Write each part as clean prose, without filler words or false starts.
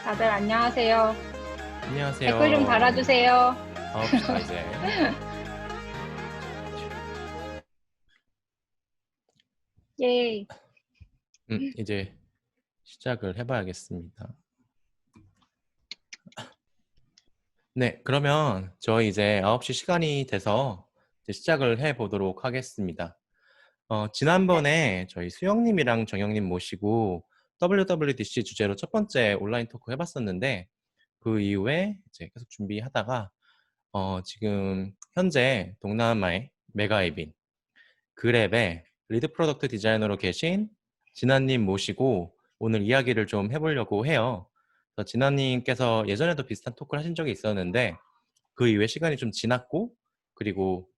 다들 안녕하세요. 댓글 좀 안녕하세요. 달아주세요. 가봅시다, 이제. 예. 이제 시작을 해봐야겠습니다. 네, 그러면 저희 이제 9시 시간이 돼서 이제 시작을 해보도록 하겠습니다. 네. 지난번에 저희 수영님이랑 정영님 모시고 WWDC 주제로 첫 번째 온라인 토크 해봤었는데 그 이후에 이제 계속 준비하다가 지금 현재 동남아의 메가이빈 그랩의 리드 프로덕트 디자이너로 계신 진아님 모시고 오늘 이야기를 좀 해보려고 해요. 그래서 진아님께서 예전에도 비슷한 토크를 하신 적이 있었는데 그 이후에 시간이 좀 지났고 그리고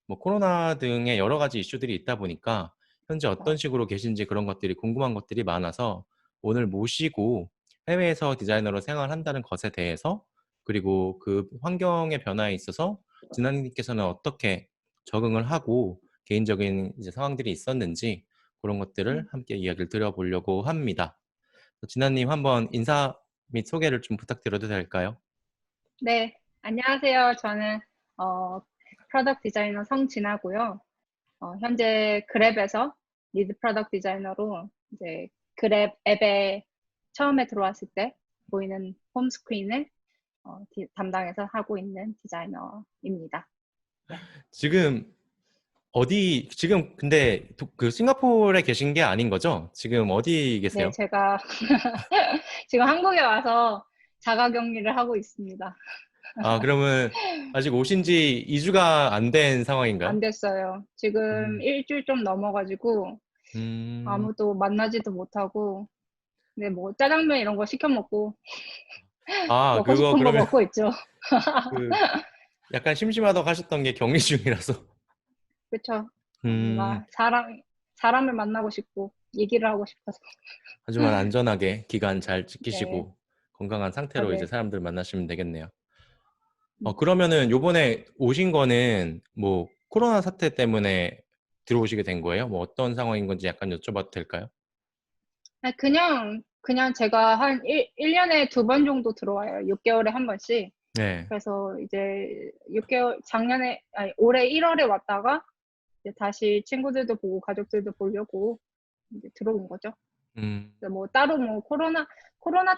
뭐 코로나 등의 여러 가지 이슈들이 있다 보니까 현재 어떤 식으로 계신지 그런 것들이 궁금한 것들이 많아서 오늘 모시고 해외에서 디자이너로 생활한다는 것에 대해서 그리고 그 환경의 변화에 있어서 진아님께서는 어떻게 적응을 하고 개인적인 이제 상황들이 있었는지 그런 것들을 함께 이야기를 드려보려고 합니다. 진아님 한번 인사 및 소개를 좀 부탁드려도 될까요? 네. 안녕하세요. 저는 프로덕트 디자이너 성진아고요. 현재 그랩에서 리드 프로덕트 디자이너로 이제 그랩 앱에 처음에 들어왔을 때 보이는 홈 스크린을 담당해서 하고 있는 디자이너입니다. 네. 지금 근데 그 싱가포르에 계신 게 아닌 거죠? 지금 어디 네, 계세요? 제가 지금 한국에 와서 자가격리를 하고 있습니다. 아, 그러면 아직 오신 지 2주가 안 된 상황인가요? 안 됐어요. 지금 음, 일주일 좀 넘어가지고 음, 아무도 만나지도 못하고, 근데 뭐 짜장면 이런 거 시켜 먹고 아, 먹고 싶은 거 그러면 먹고 있죠. 그 약간 심심하다고 하셨던 게 격리 중이라서. 그렇죠. 음, 뭔가 사람을 만나고 싶고 얘기를 하고 싶어서. 하지만 안전하게 기간 잘 네, 지키시고 건강한 상태로 이제 다들. 사람들 만나시면 되겠네요. 음. 그러면은 요번에 오신 거는 뭐 코로나 사태 때문에 들어오시게 된 거예요? 뭐 어떤 상황인 건지 약간 여쭤봐도 될까요? 아니, 그냥 제가 한 1년에 2번 정도 들어와요. 6개월에 한 번씩. 네. 그래서 이제 6개월, 아니, 올해 1월에 왔다가 이제 다시 친구들도 보고 가족들도 보려고 이제 들어온 거죠. 음, 뭐 따로 뭐 코로나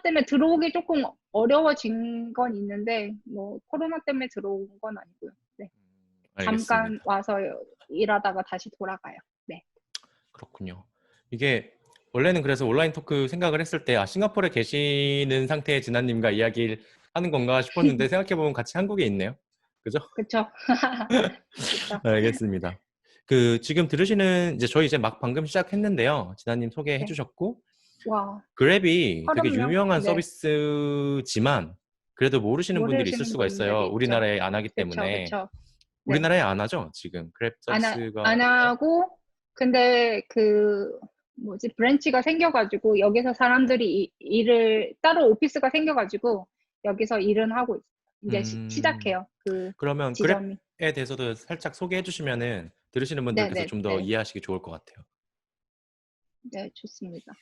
때문에 들어오기 조금 어려워진 건 있는데 뭐 코로나 때문에 들어온 건 아니고요. 네. 잠깐 알겠습니다. 와서 일하다가 다시 돌아가요. 네. 그렇군요. 이게 원래는 그래서 온라인 토크 생각을 했을 때 싱가포르에 계시는 상태의 진아님과 이야기를 하는 건가 싶었는데 생각해보면 같이 한국에 있네요. 그죠? 그쵸. 그쵸. 알겠습니다. 지금 들으시는 이제 저희 이제 막 방금 시작했는데요. 진아님 소개해 네. 주셨고 와, 그랩이 되게 30명? 유명한 네. 서비스지만 그래도 모르시는 분들이 있을 모르시는 수가 있어요. 분들이 있죠. 우리나라에 안 하기 그쵸, 때문에. 그쵸. 네. 우리나라에 안 하죠, 지금. 그랩 안 서비스가. 하고, 근데 뭐지, 브랜치가 생겨가지고, 여기서 사람들이 일을, 따로 오피스가 생겨가지고, 여기서 일은 하고 있어요. 이제 음, 시작해요. 그 그러면 지점이. 그랩에 대해서도 살짝 소개해 주시면은 들으시는 분들께서 네네 좀 더 네. 이해하시기 좋을 것 같아요. 네, 좋습니다.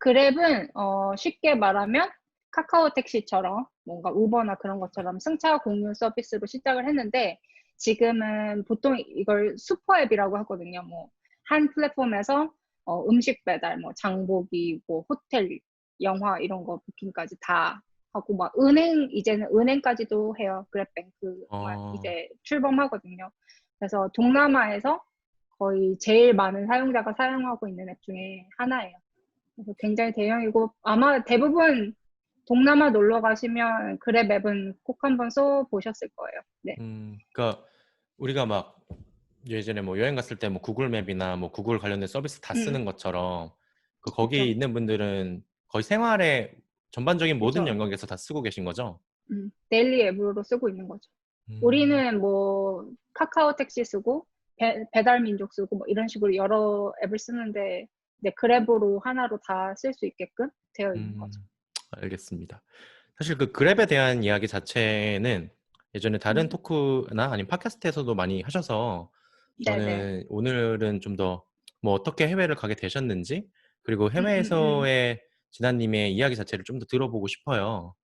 그랩은, 쉽게 말하면, 카카오 택시처럼, 뭔가 우버나 그런 것처럼 승차 공유 서비스로 시작을 했는데, 지금은 보통 이걸 슈퍼앱이라고 하거든요. 뭐, 한 플랫폼에서 음식 배달, 뭐, 장보기, 뭐, 호텔, 영화 이런 거 부킹까지 다 하고, 막, 이제는 은행까지도 해요. 그랩뱅크만 어, 이제 출범하거든요. 그래서 동남아에서 거의 제일 많은 사용자가 사용하고 있는 앱 중에 하나예요. 그래서 굉장히 대형이고, 아마 대부분 동남아 놀러 가시면 그랩 앱은 꼭 한번 써보셨을 거예요. 네. 그러니까 우리가 막 예전에 뭐 여행 갔을 때 뭐 구글 맵이나 뭐 구글 관련된 서비스 다 음, 쓰는 것처럼 거기 그쵸. 있는 분들은 거의 생활의 전반적인 모든 그쵸. 영역에서 다 쓰고 계신 거죠? 데일리 앱으로 쓰고 있는 거죠. 음, 우리는 뭐 카카오 택시 쓰고 배달 민족 쓰고 뭐 이런 식으로 여러 앱을 쓰는데 네, 그랩으로 하나로 다 쓸 수 있게끔 되어 있는 거죠. 알겠습니다. 사실 그 그랩에 대한 이야기 자체는 예전에 다른 음, 토크나 아니면 팟캐스트에서도 많이 하셔서 네네. 저는 오늘은 좀 더 뭐 어떻게 해외를 가게 되셨는지 그리고 음, 음, 음. 해외에서의 진아님의 이야기 자체를 좀 더 들어보고 싶어요.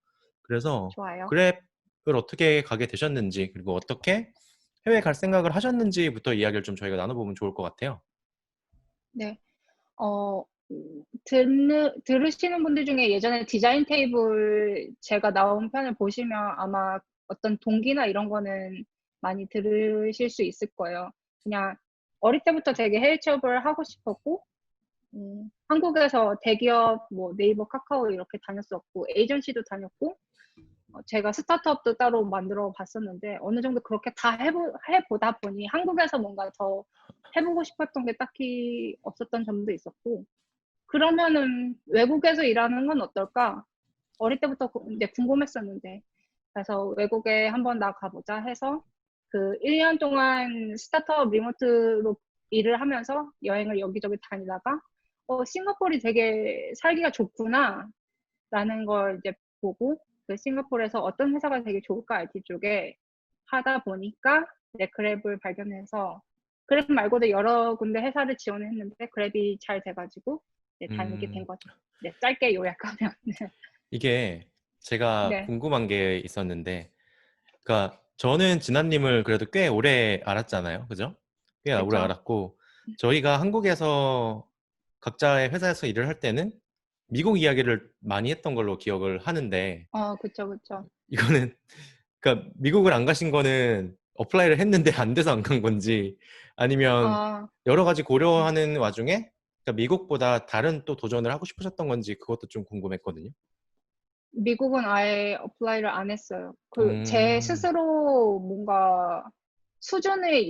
그래서 좋아요. 그랩을 어떻게 가게 되셨는지, 그리고 어떻게 해외 갈 생각을 하셨는지부터 이야기를 좀 저희가 나눠보면 좋을 것 같아요. 네. 어, 들으시는 분들 중에 예전에 디자인 테이블 제가 나온 편을 보시면 아마 어떤 동기나 이런 거는 많이 들으실 수 있을 거예요. 그냥 어릴 때부터 되게 해외 취업을 하고 싶었고, 한국에서 대기업, 뭐 네이버, 카카오 이렇게 다녔었고, 에이전시도 다녔고, 제가 스타트업도 따로 만들어 봤었는데, 어느 정도 그렇게 다 해보다 보니 한국에서 뭔가 더 해보고 싶었던 게 딱히 없었던 점도 있었고, 그러면은 외국에서 일하는 건 어떨까? 어릴 때부터 이제 궁금했었는데, 그래서 외국에 한번 나가보자 해서 그 1년 동안 스타트업 리모트로 일을 하면서 여행을 여기저기 다니다가, 싱가포르이 되게 살기가 좋구나 라는 걸 이제 보고, 그 싱가포르에서 어떤 회사가 되게 좋을까 IT 쪽에 하다 보니까 이제 그랩을 발견해서, 그랩 말고도 여러 군데 회사를 지원했는데 그랩이 잘 돼가지고 이제 다니게 된 음, 거죠. 네, 짧게 요약하면. 이게 제가 네, 궁금한 게 있었는데, 그러니까 저는 진아님을 그래도 꽤 오래 알았잖아요. 그죠? 꽤 오래 그쵸. 알았고, 저희가 한국에서 각자의 회사에서 일을 할 때는 미국 이야기를 많이 했던 걸로 기억을 하는데, 그쵸, 그쵸. 이거는 그러니까 미국을 안 가신 거는 어플라이를 했는데 안 돼서 안 간 건지, 아니면 아, 여러 가지 고려하는 와중에 그러니까 미국보다 다른 또 도전을 하고 싶으셨던 건지, 그것도 좀 궁금했거든요. 미국은 아예 어플라이를 안 했어요. 제 음, 스스로 뭔가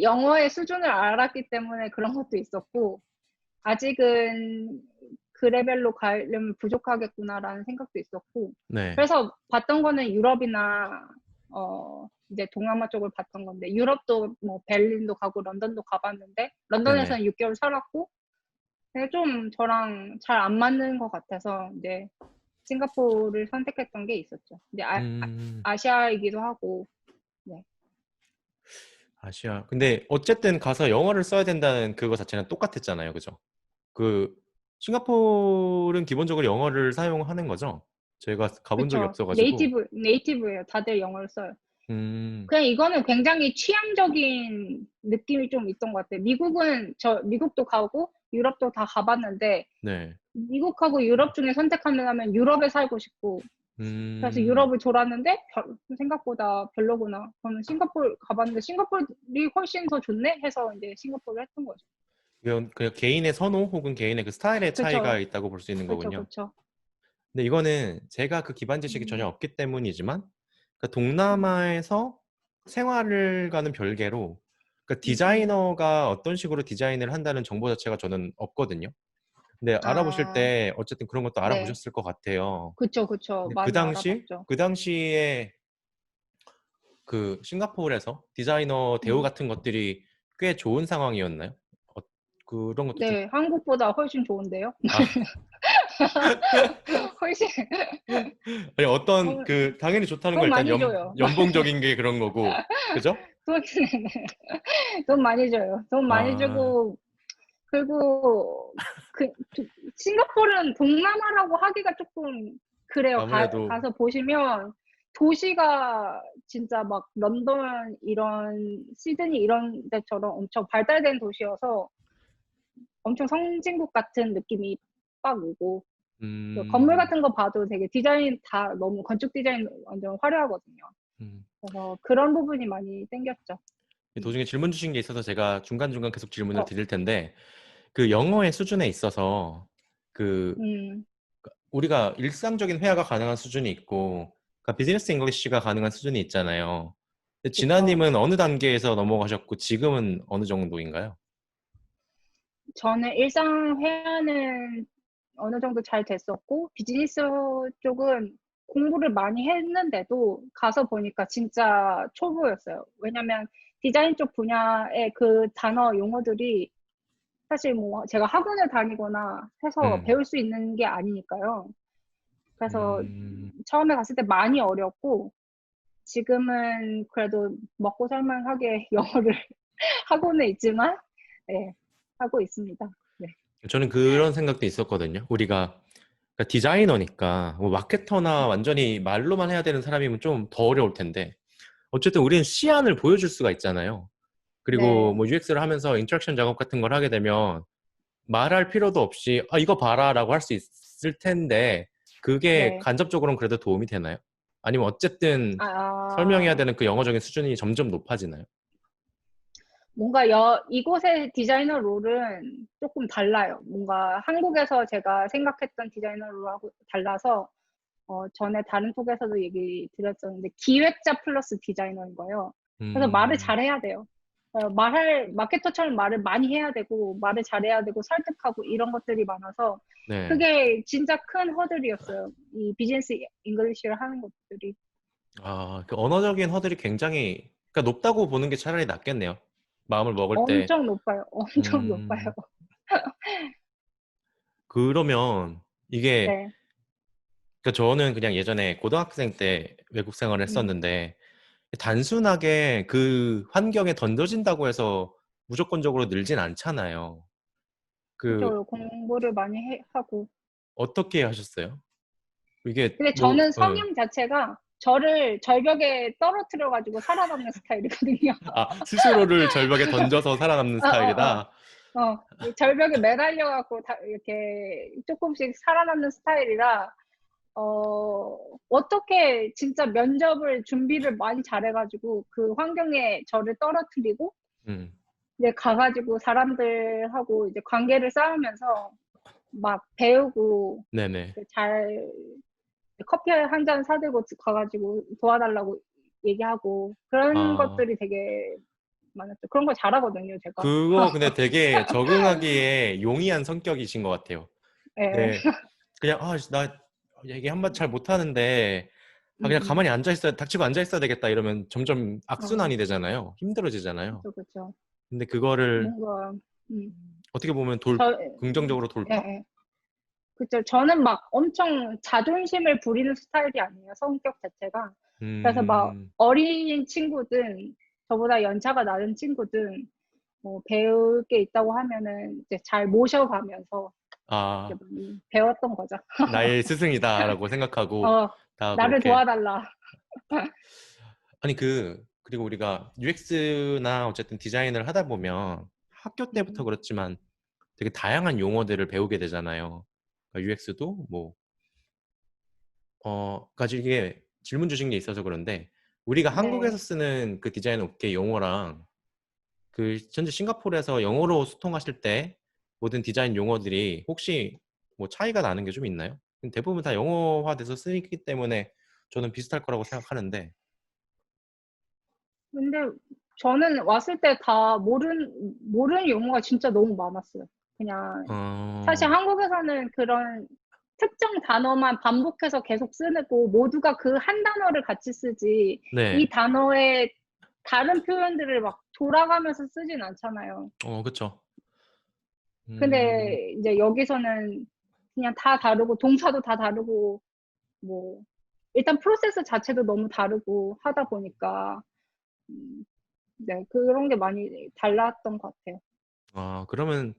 영어의 수준을 알았기 때문에 그런 것도 있었고, 아직은 그 레벨로 가려면 부족하겠구나라는 생각도 있었고, 네, 그래서 봤던 거는 유럽이나, 이제 동남아 쪽을 봤던 건데, 유럽도 뭐 베를린도 가고 런던도 가봤는데, 네네. 런던에서는 6개월 살았고, 근데 좀 저랑 잘 안 맞는 것 같아서, 이제 싱가포르를 선택했던 게 있었죠. 이제 음, 아시아이기도 하고, 네. 아시아. 근데 어쨌든 가서 영어를 써야 된다는 그거 자체는 똑같았잖아요. 그죠? 그 싱가포르는 기본적으로 영어를 사용하는 거죠? 저희가 가본 적이 그쵸. 없어가지고. 네이티브예요. 다들 영어를 써요. 음, 그냥 이거는 굉장히 취향적인 느낌이 좀 있던 것 같아요. 미국도 가고 유럽도 다 가봤는데, 네. 미국하고 유럽 중에 선택하면 유럽에 살고 싶고, 그래서 음, 유럽을 돌았는데 생각보다 별로구나. 저는 싱가포르 가봤는데 싱가포르이 훨씬 더 좋네 해서 이제 싱가포르를 했던 거죠. 이건 그냥 개인의 선호 혹은 개인의 그 스타일의 차이가 그쵸, 있다고 볼 수 있는 그쵸, 거군요. 그쵸. 근데 이거는 제가 그 기반 지식이 전혀 음, 없기 때문이지만, 그러니까 음, 동남아에서 생활을과는 별개로, 그러니까 음. 디자이너가 어떤 식으로 디자인을 한다는 정보 자체가 저는 없거든요. 근데 알아보실 아, 때 어쨌든 그런 것도 네. 알아보셨을 것 같아요. 그쵸, 그쵸. 근데 많이 알아봤죠. 그 당시에 그 싱가포르에서 디자이너 대우 음. 같은 것들이 꽤 좋은 상황이었나요? 어, 그런 것도 좀, 네, 한국보다 훨씬 좋은데요? 아, 훨씬, 아니 어떤 돈, 그 당연히 좋다는 건 돈 일단 많이 줘요. 연봉적인 게 그런 거고, 그죠? 돈, 돈 많이 줘요. 돈 많이 아, 주고, 그리고, 그, 싱가포르는 동남아라고 하기가 조금 그래요. 아무래도, 가서 보시면, 도시가 진짜 막 런던 이런, 시드니 이런 데처럼 엄청 발달된 도시여서 엄청 선진국 같은 느낌이 빡 오고, 그 건물 음, 같은 거 봐도 되게 디자인 다 너무 건축 디자인 완전 화려하거든요. 음. 그래서 그런 부분이 많이 땡겼죠. 음. 도중에 질문 주신 게 있어서 제가 중간중간 계속 질문을 어, 드릴 텐데, 그 영어의 수준에 있어서 그 음, 우리가 일상적인 회화가 가능한 수준이 있고, 그러니까 비즈니스 잉글리시가 가능한 수준이 있잖아요. 근데 그쵸. 진아님은 어느 단계에서 넘어가셨고 지금은 어느 정도인가요? 저는 일상 회화는 어느 정도 잘 됐었고, 비즈니스 쪽은 공부를 많이 했는데도 가서 보니까 진짜 초보였어요. 왜냐면 디자인 쪽 분야의 그 단어 용어들이 사실 뭐 제가 학원을 다니거나 해서 음, 배울 수 있는 게 아니니까요. 그래서 음, 처음에 갔을 때 많이 어렵고, 지금은 그래도 먹고 살만하게 영어를 하고는 있지만, 네, 하고 있습니다. 네. 저는 그런 생각도 있었거든요. 우리가 그러니까 디자이너니까 뭐 마케터나 완전히 말로만 해야 되는 사람이면 좀 더 어려울 텐데 어쨌든 우리는 시안을 보여줄 수가 있잖아요. 그리고 네, 뭐 UX를 하면서 인터랙션 작업 같은 걸 하게 되면 말할 필요도 없이 아 이거 봐라라고 할 수 있을 텐데 그게 네. 간접적으로는 그래도 도움이 되나요? 아니면 어쨌든 설명해야 아, 되는 그 영어적인 수준이 점점 높아지나요? 뭔가 이곳의 디자이너 롤은 조금 달라요. 뭔가 한국에서 제가 생각했던 디자이너 롤하고 달라서 전에 다른 톡에서도 얘기 드렸었는데 기획자 플러스 디자이너인 거예요. 그래서 말을 음, 잘해야 돼요. 마케터처럼 말을 많이 해야 되고, 말을 잘해야 되고, 설득하고 이런 것들이 많아서 네. 그게 진짜 큰 허들이었어요. 이 비즈니스 잉글리시를 하는 것들이. 아, 그 언어적인 허들이 굉장히 그러니까 높다고 보는 게 차라리 낫겠네요. 마음을 먹을 때. 엄청 높아요. 엄청 높아요. 음, 그러면 이게 네. 그러니까 저는 그냥 예전에 고등학생 때 외국 생활을 음. 했었는데 단순하게 그 환경에 던져진다고 해서 무조건적으로 늘진 않잖아요. 그 그죠. 공부를 많이 하고. 어떻게 하셨어요? 이게 근데 뭐 저는 성향 자체가 저를 절벽에 떨어뜨려가지고 살아남는 스타일이거든요. 스스로를 절벽에 던져서 살아남는 어, 어, 스타일이다. 이 절벽에 매달려갖고 이렇게 조금씩 살아남는 스타일이라, 어떻게 진짜 면접을 준비를 많이 잘해가지고 그 환경에 저를 떨어뜨리고, 음, 이제 가가지고 사람들하고 이제 관계를 쌓으면서 막 배우고, 네네. 잘 커피 한 잔 사들고 가가지고 도와달라고 얘기하고 그런 아, 것들이 되게 많았죠. 그런 거 잘하거든요, 제가. 그거 근데 되게 적응하기에 용이한 성격이신 것 같아요. 예. 네, 그냥 나 얘기 한마디 잘 못하는데 음, 그냥 음. 가만히 앉아 있어야 닥치고 앉아 있어야 되겠다 이러면 점점 어, 악순환이 되잖아요. 힘들어지잖아요. 그쵸, 그쵸. 근데 그거를 뭔가, 음. 어떻게 보면 저, 긍정적으로 예, 돌파? 예. 그쵸. 저는 막 엄청 자존심을 부리는 스타일이 아니에요, 성격 자체가. 그래서 막 음, 어린 친구든, 저보다 연차가 낮은 친구든, 뭐 배울 게 있다고 하면은 이제 잘 모셔가면서 아, 이렇게 많이 배웠던 거죠. 나의 스승이다라고 생각하고 어, 다 나를 그렇게. 도와달라. 아니, 그리고 우리가 UX나 어쨌든 디자인을 하다 보면 학교 때부터 음, 그렇지만 되게 다양한 용어들을 배우게 되잖아요. UX도 뭐, 까지 이게 질문 주신 게 있어서 그런데 우리가 한국에서 네. 쓰는 그 디자인 업계 용어랑 그 현재 싱가포르에서 영어로 소통하실 때 모든 디자인 용어들이 혹시 뭐 차이가 나는 게 좀 있나요? 대부분 다 영어화돼서 쓰이기 때문에 저는 비슷할 거라고 생각하는데, 근데 저는 왔을 때 다 모르는 용어가 진짜 너무 많았어요. 그냥, 사실 어, 한국에서는 그런 특정 단어만 반복해서 계속 쓰고 모두가 그 한 단어를 같이 쓰지, 이 네, 단어의 다른 표현들을 막 돌아가면서 쓰진 않잖아요. 그쵸. 음, 근데 이제 여기서는 그냥 다 다르고, 동사도 다 다르고, 뭐, 일단 프로세스 자체도 너무 다르고 하다 보니까, 음, 네, 그런 게 많이 달랐던 것 같아요. 그러면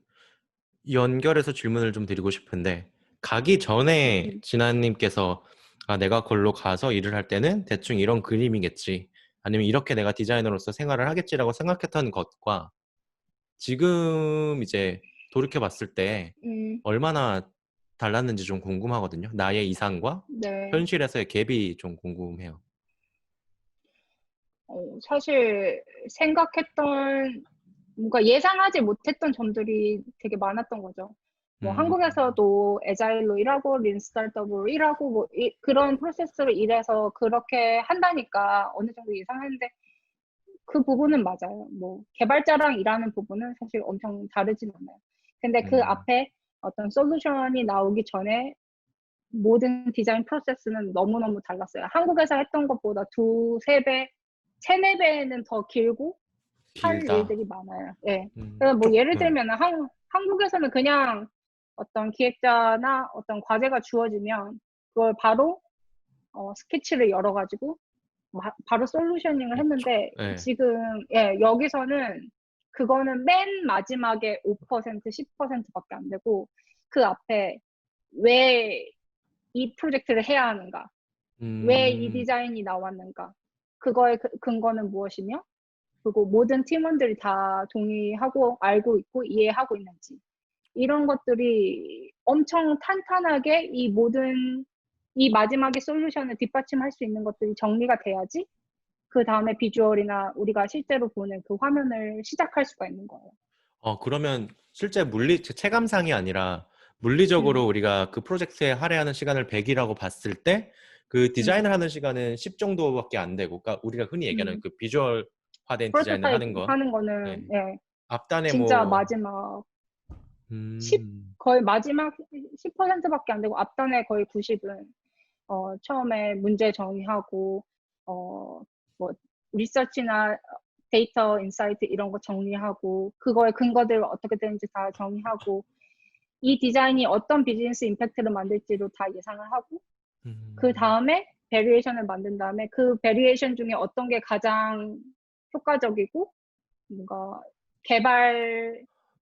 연결해서 질문을 좀 드리고 싶은데, 가기 전에 음. 진아님께서 내가 걸로 가서 일을 할 때는 대충 이런 그림이겠지. 아니면 이렇게 내가 디자이너로서 생활을 하겠지라고 생각했던 것과 지금 이제 돌이켜 봤을 때 음, 얼마나 달랐는지 좀 궁금하거든요. 나의 이상과 네. 현실에서의 갭이 좀 궁금해요. 사실 생각했던, 뭔가 예상하지 못했던 점들이 되게 많았던 거죠. 뭐 음, 한국에서도 에자일로 일하고 린 스타트업으로 일하고 뭐 그런 프로세스로 일해서 그렇게 한다니까 어느 정도 예상했는데 그 부분은 맞아요. 뭐 개발자랑 일하는 부분은 사실 엄청 다르진 않아요. 근데 그 음, 앞에 어떤 솔루션이 나오기 전에 모든 디자인 프로세스는 너무너무 달랐어요. 한국에서 했던 것보다 두세 배, 세네 배는 더 길고 할 길다. 일들이 많아요. 예. 그래서 뭐 쪽, 예를 들면 한국에서는 그냥 어떤 기획자나 어떤 과제가 주어지면 그걸 바로 스케치를 열어가지고 바로 솔루셔닝을 했는데 네. 지금 예, 여기서는 그거는 맨 마지막에 5%, 10%밖에 안 되고 그 앞에 왜 이 프로젝트를 해야 하는가? 왜 이 음, 디자인이 나왔는가? 그거의 근거는 무엇이며? 그리고 모든 팀원들이 다 동의하고 알고 있고 이해하고 있는지. 이런 것들이 엄청 탄탄하게 이 마지막에 솔루션을 뒷받침할 수 있는 것들이 정리가 돼야지 그 다음에 비주얼이나 우리가 실제로 보는 그 화면을 시작할 수가 있는 거예요. 그러면 실제 체감상이 아니라 음, 물리적으로 우리가 그 프로젝트에 할애하는 시간을 100이라고 봤을 때 그 음, 디자인을 하는 시간은 10 정도밖에 안 되고, 그러니까 우리가 흔히 얘기하는 음. 그 비주얼화된 디자인을 프로토타입 하는 거. 하는 거는, 네. 예, 앞단에 진짜 뭐, 마지막 10, 음, 거의 마지막 10%밖에 안 되고 앞단에 거의 90은 처음에 문제 정의하고 뭐 리서치나 데이터 인사이트 이런 거 정리하고 그거의 근거들 어떻게 되는지 다 정의하고 이 디자인이 어떤 비즈니스 임팩트를 만들지로 다 예상을 하고 그 음, 다음에 베리에이션을 만든 다음에 그 베리에이션 중에 어떤 게 가장 효과적이고 뭔가 개발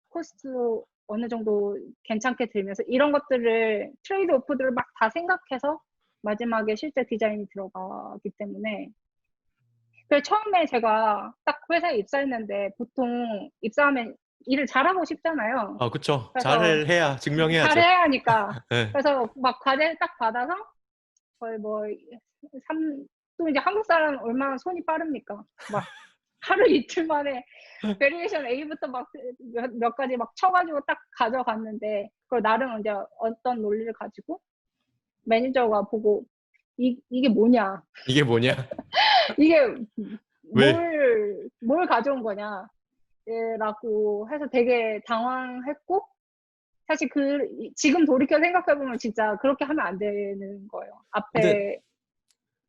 코스트 어느 정도 괜찮게 들면서 이런 것들을 트레이드 오프들을 막 다 생각해서 마지막에 실제 디자인이 들어가기 때문에 그래서 처음에 제가 딱 회사에 입사했는데 보통 입사하면 일을 잘하고 싶잖아요. 그쵸. 그래서 잘을 해야, 증명해야죠. 잘해야 하니까 네. 그래서 막 과제를 딱 받아서 거의 뭐 또 이제 한국 사람 얼마나 손이 빠릅니까? 막 하루 이틀 만에 베리에이션 A부터 막 몇 가지 막 쳐가지고 딱 가져갔는데 그걸 나름 이제 어떤 논리를 가지고 매니저가 보고 이게 뭐냐 이게 뭐냐? 이게 왜? 뭘 가져온 거냐 라고 해서 되게 당황했고 사실 지금 돌이켜 생각해보면 진짜 그렇게 하면 안 되는 거예요. 근데 앞에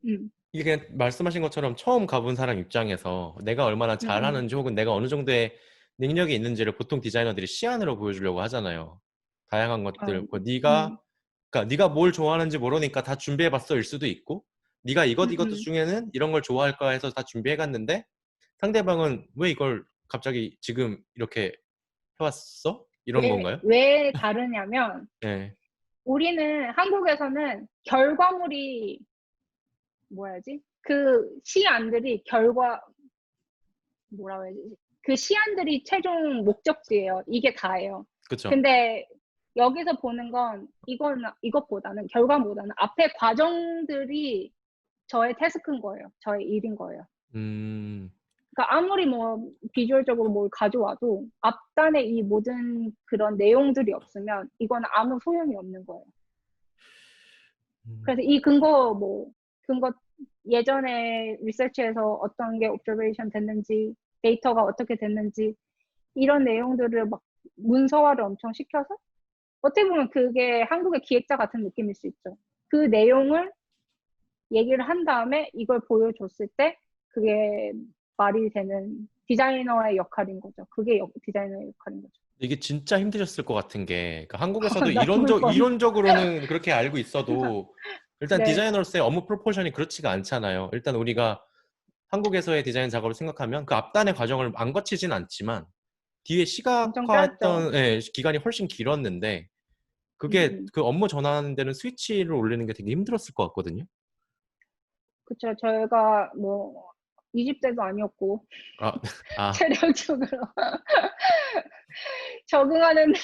음, 이게 그냥 말씀하신 것처럼 처음 가본 사람 입장에서 내가 얼마나 음, 음, 잘하는지 혹은 내가 어느 정도의 능력이 있는지를 보통 디자이너들이 시안으로 보여주려고 하잖아요. 다양한 어, 것들. 음, 그러니까 네가 뭘 좋아하는지 모르니까 다 준비해봤어일 수도 있고, 네가 이것도 음. 중에는 이런 걸 좋아할 거야 해서 다 준비해갔는데 상대방은 왜 이걸 갑자기 지금 이렇게 해왔어? 이런 건가요? 왜 다르냐면 네, 우리는 한국에서는 결과물이 뭐야지? 그 시안들이 뭐라고 해야지? 그 시안들이 최종 목적지예요. 이게 다예요. 그쵸. 근데 여기서 보는 건 이것보다는 결과보다는 앞에 과정들이 저의 태스크인 거예요. 저의 일인 거예요. 음, 그러니까 아무리 뭐 비주얼적으로 뭘 가져와도 앞단에 이 모든 그런 내용들이 없으면 이건 아무 소용이 없는 거예요. 음, 그래서 근거 예전에 리서치에서 어떤 게 옵저베이션 됐는지 데이터가 어떻게 됐는지 이런 내용들을 막 문서화를 엄청 시켜서 어떻게 보면 그게 한국의 기획자 같은 느낌일 수 있죠. 그 내용을 얘기를 한 다음에 이걸 보여줬을 때 그게 말이 되는 디자이너의 역할인 거죠. 그게 디자이너의 역할인 거죠. 이게 진짜 힘드셨을 것 같은 게, 그러니까 한국에서도 나 죽을 뻔. 이론적으로는 그렇게 알고 있어도 일단 네. 디자이너로서의 업무 프로포션이 그렇지가 않잖아요. 일단 우리가 한국에서의 디자인 작업을 생각하면 그 앞단의 과정을 안 거치진 않지만 뒤에 엄청 짧죠. 시각화했던 기간이 훨씬 길었는데 음, 그게 음. 그 업무 전환하는 데는 스위치를 올리는 게 되게 힘들었을 것 같거든요. 그쵸. 저희가 뭐 20대도 아니었고 아, 아, 체력적으로 적응하는데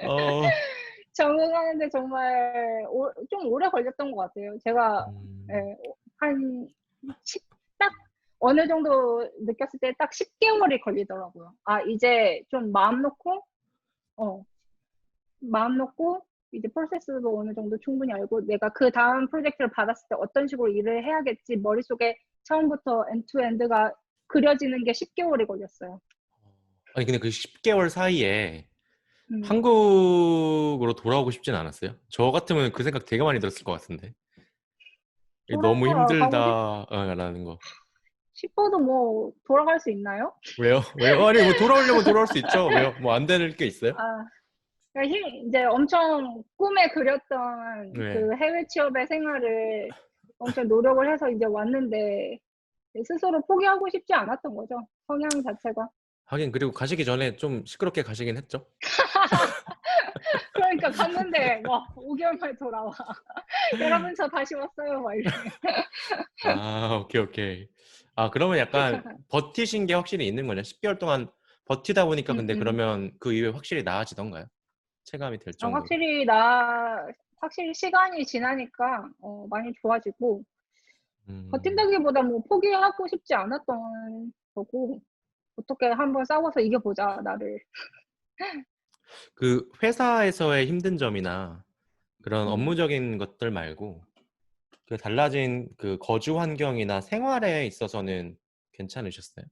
어, 적응하는데 정말 좀 오래 걸렸던 것 같아요. 제가 음, 예, 한 딱 어느 정도 느꼈을 때 딱 10개월이 걸리더라고요. 아, 이제 좀 어, 마음 놓고 이제 프로세스도 어느 정도 충분히 알고 내가 그 다음 프로젝트를 받았을 때 어떤 식으로 일을 해야겠지 머릿속에 처음부터 엔투엔드가 그려지는 게 10개월이 걸렸어요. 아니 근데 그 10개월 사이에 음. 한국으로 돌아오고 싶진 않았어요? 저 같으면 그 생각 되게 많이 들었을 것 같은데. 너무 돌아가고 힘들다라는 거. 싶어도 뭐 돌아갈 수 있나요? 왜요? 왜요? 아니 뭐 돌아오려면 돌아올 수 있죠. 왜요? 뭐 안 되는 게 있어요? 아, 그러니까 이제 엄청 꿈에 그렸던 네. 그 해외 취업의 생활을 엄청 노력을 해서 이제 왔는데 스스로 포기하고 싶지 않았던 거죠. 성향 자체가. 하긴 그리고 가시기 전에 좀 시끄럽게 가시긴 했죠. 그러니까 갔는데 와 5개월 만에 돌아와. 여러분 저 다시 왔어요. 막 이렇게. 아, 오케이, 오케이. 아, 그러면 약간 버티신 게 확실히 있는 거냐? 10개월 동안 버티다 보니까 근데 음. 그러면 그 이후에 확실히 나아지던가요? 체감이 될 정도로. 확실히 시간이 지나니까 많이 좋아지고 음, 버틴다기보다 뭐 포기하고 싶지 않았던 거고 어떻게 한번 싸워서 이겨보자 나를. 그 회사에서의 힘든 점이나 그런 음. 업무적인 것들 말고 그 달라진 그 거주 환경이나 생활에 있어서는 괜찮으셨어요?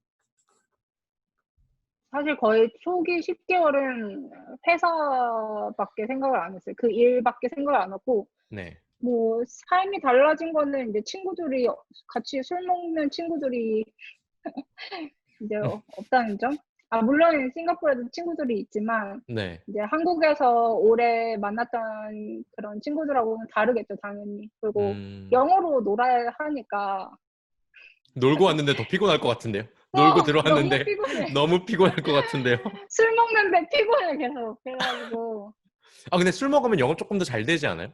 사실 거의 초기 10개월은 회사밖에 생각을 안 했어요. 그 일밖에 생각을 안 하고 네. 뭐 삶이 달라진 거는 이제 친구들이 같이 술 먹는 친구들이 이제 없다는 점. 아 물론 싱가포르에도 친구들이 있지만 네. 이제 한국에서 오래 만났던 그런 친구들하고는 다르겠죠, 당연히. 그리고 음, 영어로 놀아야 하니까 놀고 왔는데 더 피곤할 것 같은데요? 놀고 너무 들어왔는데 피곤해. 너무 피곤할 것 같은데요? 술 먹는데 피곤해 계속. 그래 가지고 아, 근데 술 먹으면 영어 조금 더 잘 되지 않아요?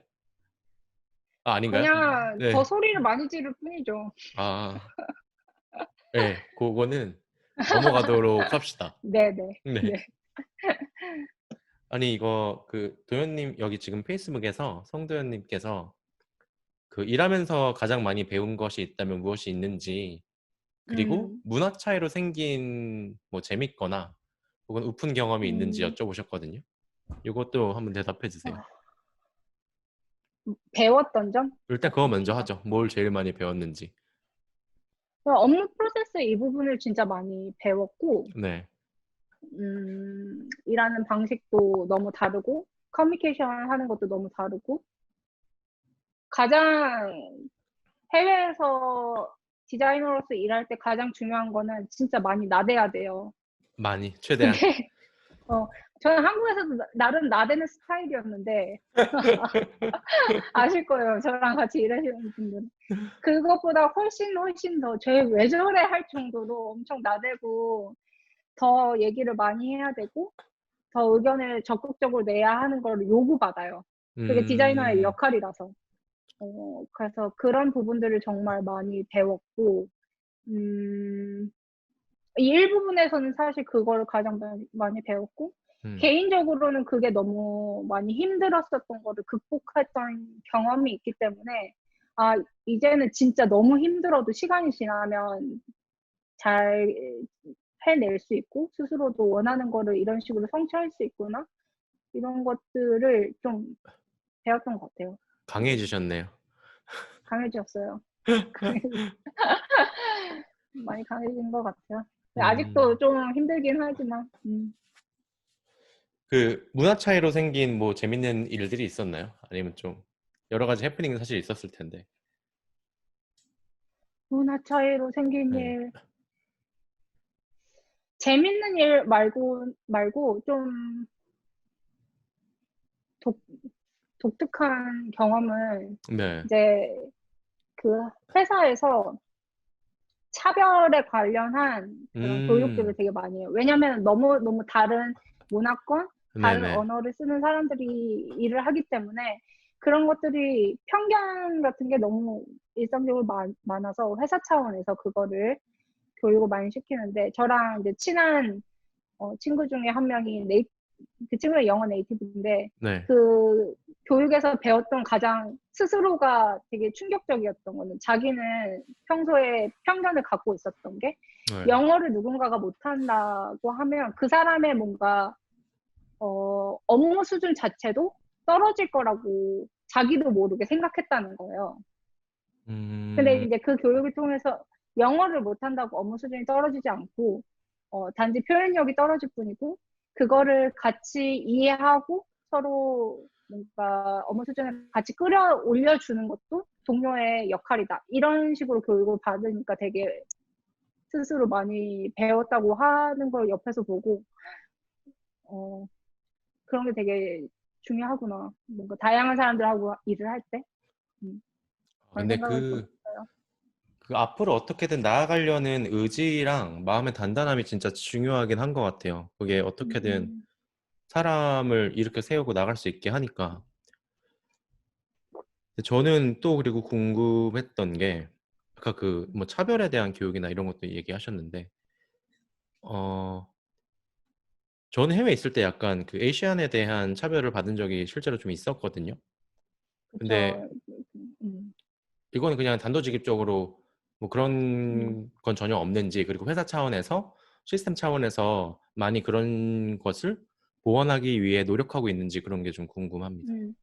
아, 아닌가요? 그냥 더 네. 소리를 많이 지를 뿐이죠. 아, 네. 그거는 넘어가도록 합시다. 네네. 네. 네. 아니, 이거 그 도현님 여기 지금 페이스북에서 성도현님께서 그 일하면서 가장 많이 배운 것이 있다면 무엇이 있는지, 그리고 음. 문화 차이로 생긴 뭐 재밌거나 혹은 우픈 경험이 있는지 음. 여쭤보셨거든요. 이것도 한번 대답해 어 주세요. 배웠던 점? 일단 그거 먼저 말씀이신가요? 하죠. 뭘 제일 많이 배웠는지. 업무 프로세스 이 부분을 진짜 많이 배웠고 네. 일하는 방식도 너무 다르고 커뮤니케이션 하는 것도 너무 다르고 가장 해외에서 디자이너로서 일할 때 가장 중요한 거는 진짜 많이 나대야 돼요. 많이, 그게 최대한. 어 저는 한국에서도 나름 나대는 스타일이었는데 아실 거예요. 저랑 같이 일하시는 분들은. 그것보다 훨씬 더 "쟤 왜 저래?" 할 정도로 엄청 나대고 더 얘기를 많이 해야 되고 더 의견을 적극적으로 내야 하는 걸 요구받아요. 그게 디자이너의 음, 역할이라서. 그래서 그런 부분들을 정말 많이 배웠고 음 이 일부분에서는 사실 그거를 가장 많이 배웠고 음, 개인적으로는 그게 너무 많이 힘들었었던 거를 극복했던 경험이 있기 때문에 아 이제는 진짜 너무 힘들어도 시간이 지나면 잘 해낼 수 있고 스스로도 원하는 거를 이런 식으로 성취할 수 있구나. 이런 것들을 좀 배웠던 것 같아요. 강해지셨네요. 강해졌어요. 많이 강해진 것 같아요. 아직도 음, 좀 힘들긴 하지만 그 문화 차이로 생긴 뭐 재밌는 일들이 있었나요? 아니면 좀 여러 가지 해프닝이 사실 있었을 텐데. 문화 차이로 생긴 네. 일 재밌는 일 말고 좀 독 독특한 경험은 네. 이제 그 회사에서 차별에 관련한 그런 교육들을 음, 되게 많이 해요. 왜냐면 너무 다른 문화권, 다른 네네. 언어를 쓰는 사람들이 일을 하기 때문에 그런 것들이 편견 같은 게 너무 일상적으로 많아서 회사 차원에서 그거를 교육을 많이 시키는데 저랑 이제 친한 친구 중에 한 명이 그 친구는 영어 네이티브인데 네. 그 교육에서 배웠던 가장 스스로가 되게 충격적이었던 거는 자기는 평소에 편견을 갖고 있었던 게 네. 영어를 누군가가 못한다고 하면 그 사람의 뭔가 업무 수준 자체도 떨어질 거라고 자기도 모르게 생각했다는 거예요. 근데 음, 이제 그 교육을 통해서 영어를 못한다고 업무 수준이 떨어지지 않고 단지 표현력이 떨어질 뿐이고 그거를 같이 이해하고 서로 뭔가 업무 수준을 같이 끌어올려 주는 것도 동료의 역할이다. 이런 식으로 교육을 받으니까 되게 스스로 많이 배웠다고 하는 걸 옆에서 보고 어, 그런 게 되게 중요하구나. 뭔가 다양한 사람들하고 일을 할 때 그런 근데 생각을 좀 했어요. 그 앞으로 어떻게든 나아가려는 의지랑 마음의 단단함이 진짜 중요하긴 한 것 같아요. 그게 음, 어떻게든 음, 사람을 이렇게 세우고 나갈 수 있게 하니까. 근데 저는 또 그리고 궁금했던 게 아까 그 뭐 차별에 대한 교육이나 이런 것도 얘기하셨는데 어 저는 해외에 있을 때 약간 그 아시안에 대한 차별을 받은 적이 실제로 좀 있었거든요. 근데 그쵸. 음, 이거는 그냥 단도직입적으로 뭐 음, 그런 건 전혀 없는지, 그리고 회사 차원에서 시스템 차원에서 많이 그런 것을 보완하기 위해 노력하고 있는지 그런 게 좀 궁금합니다. 음.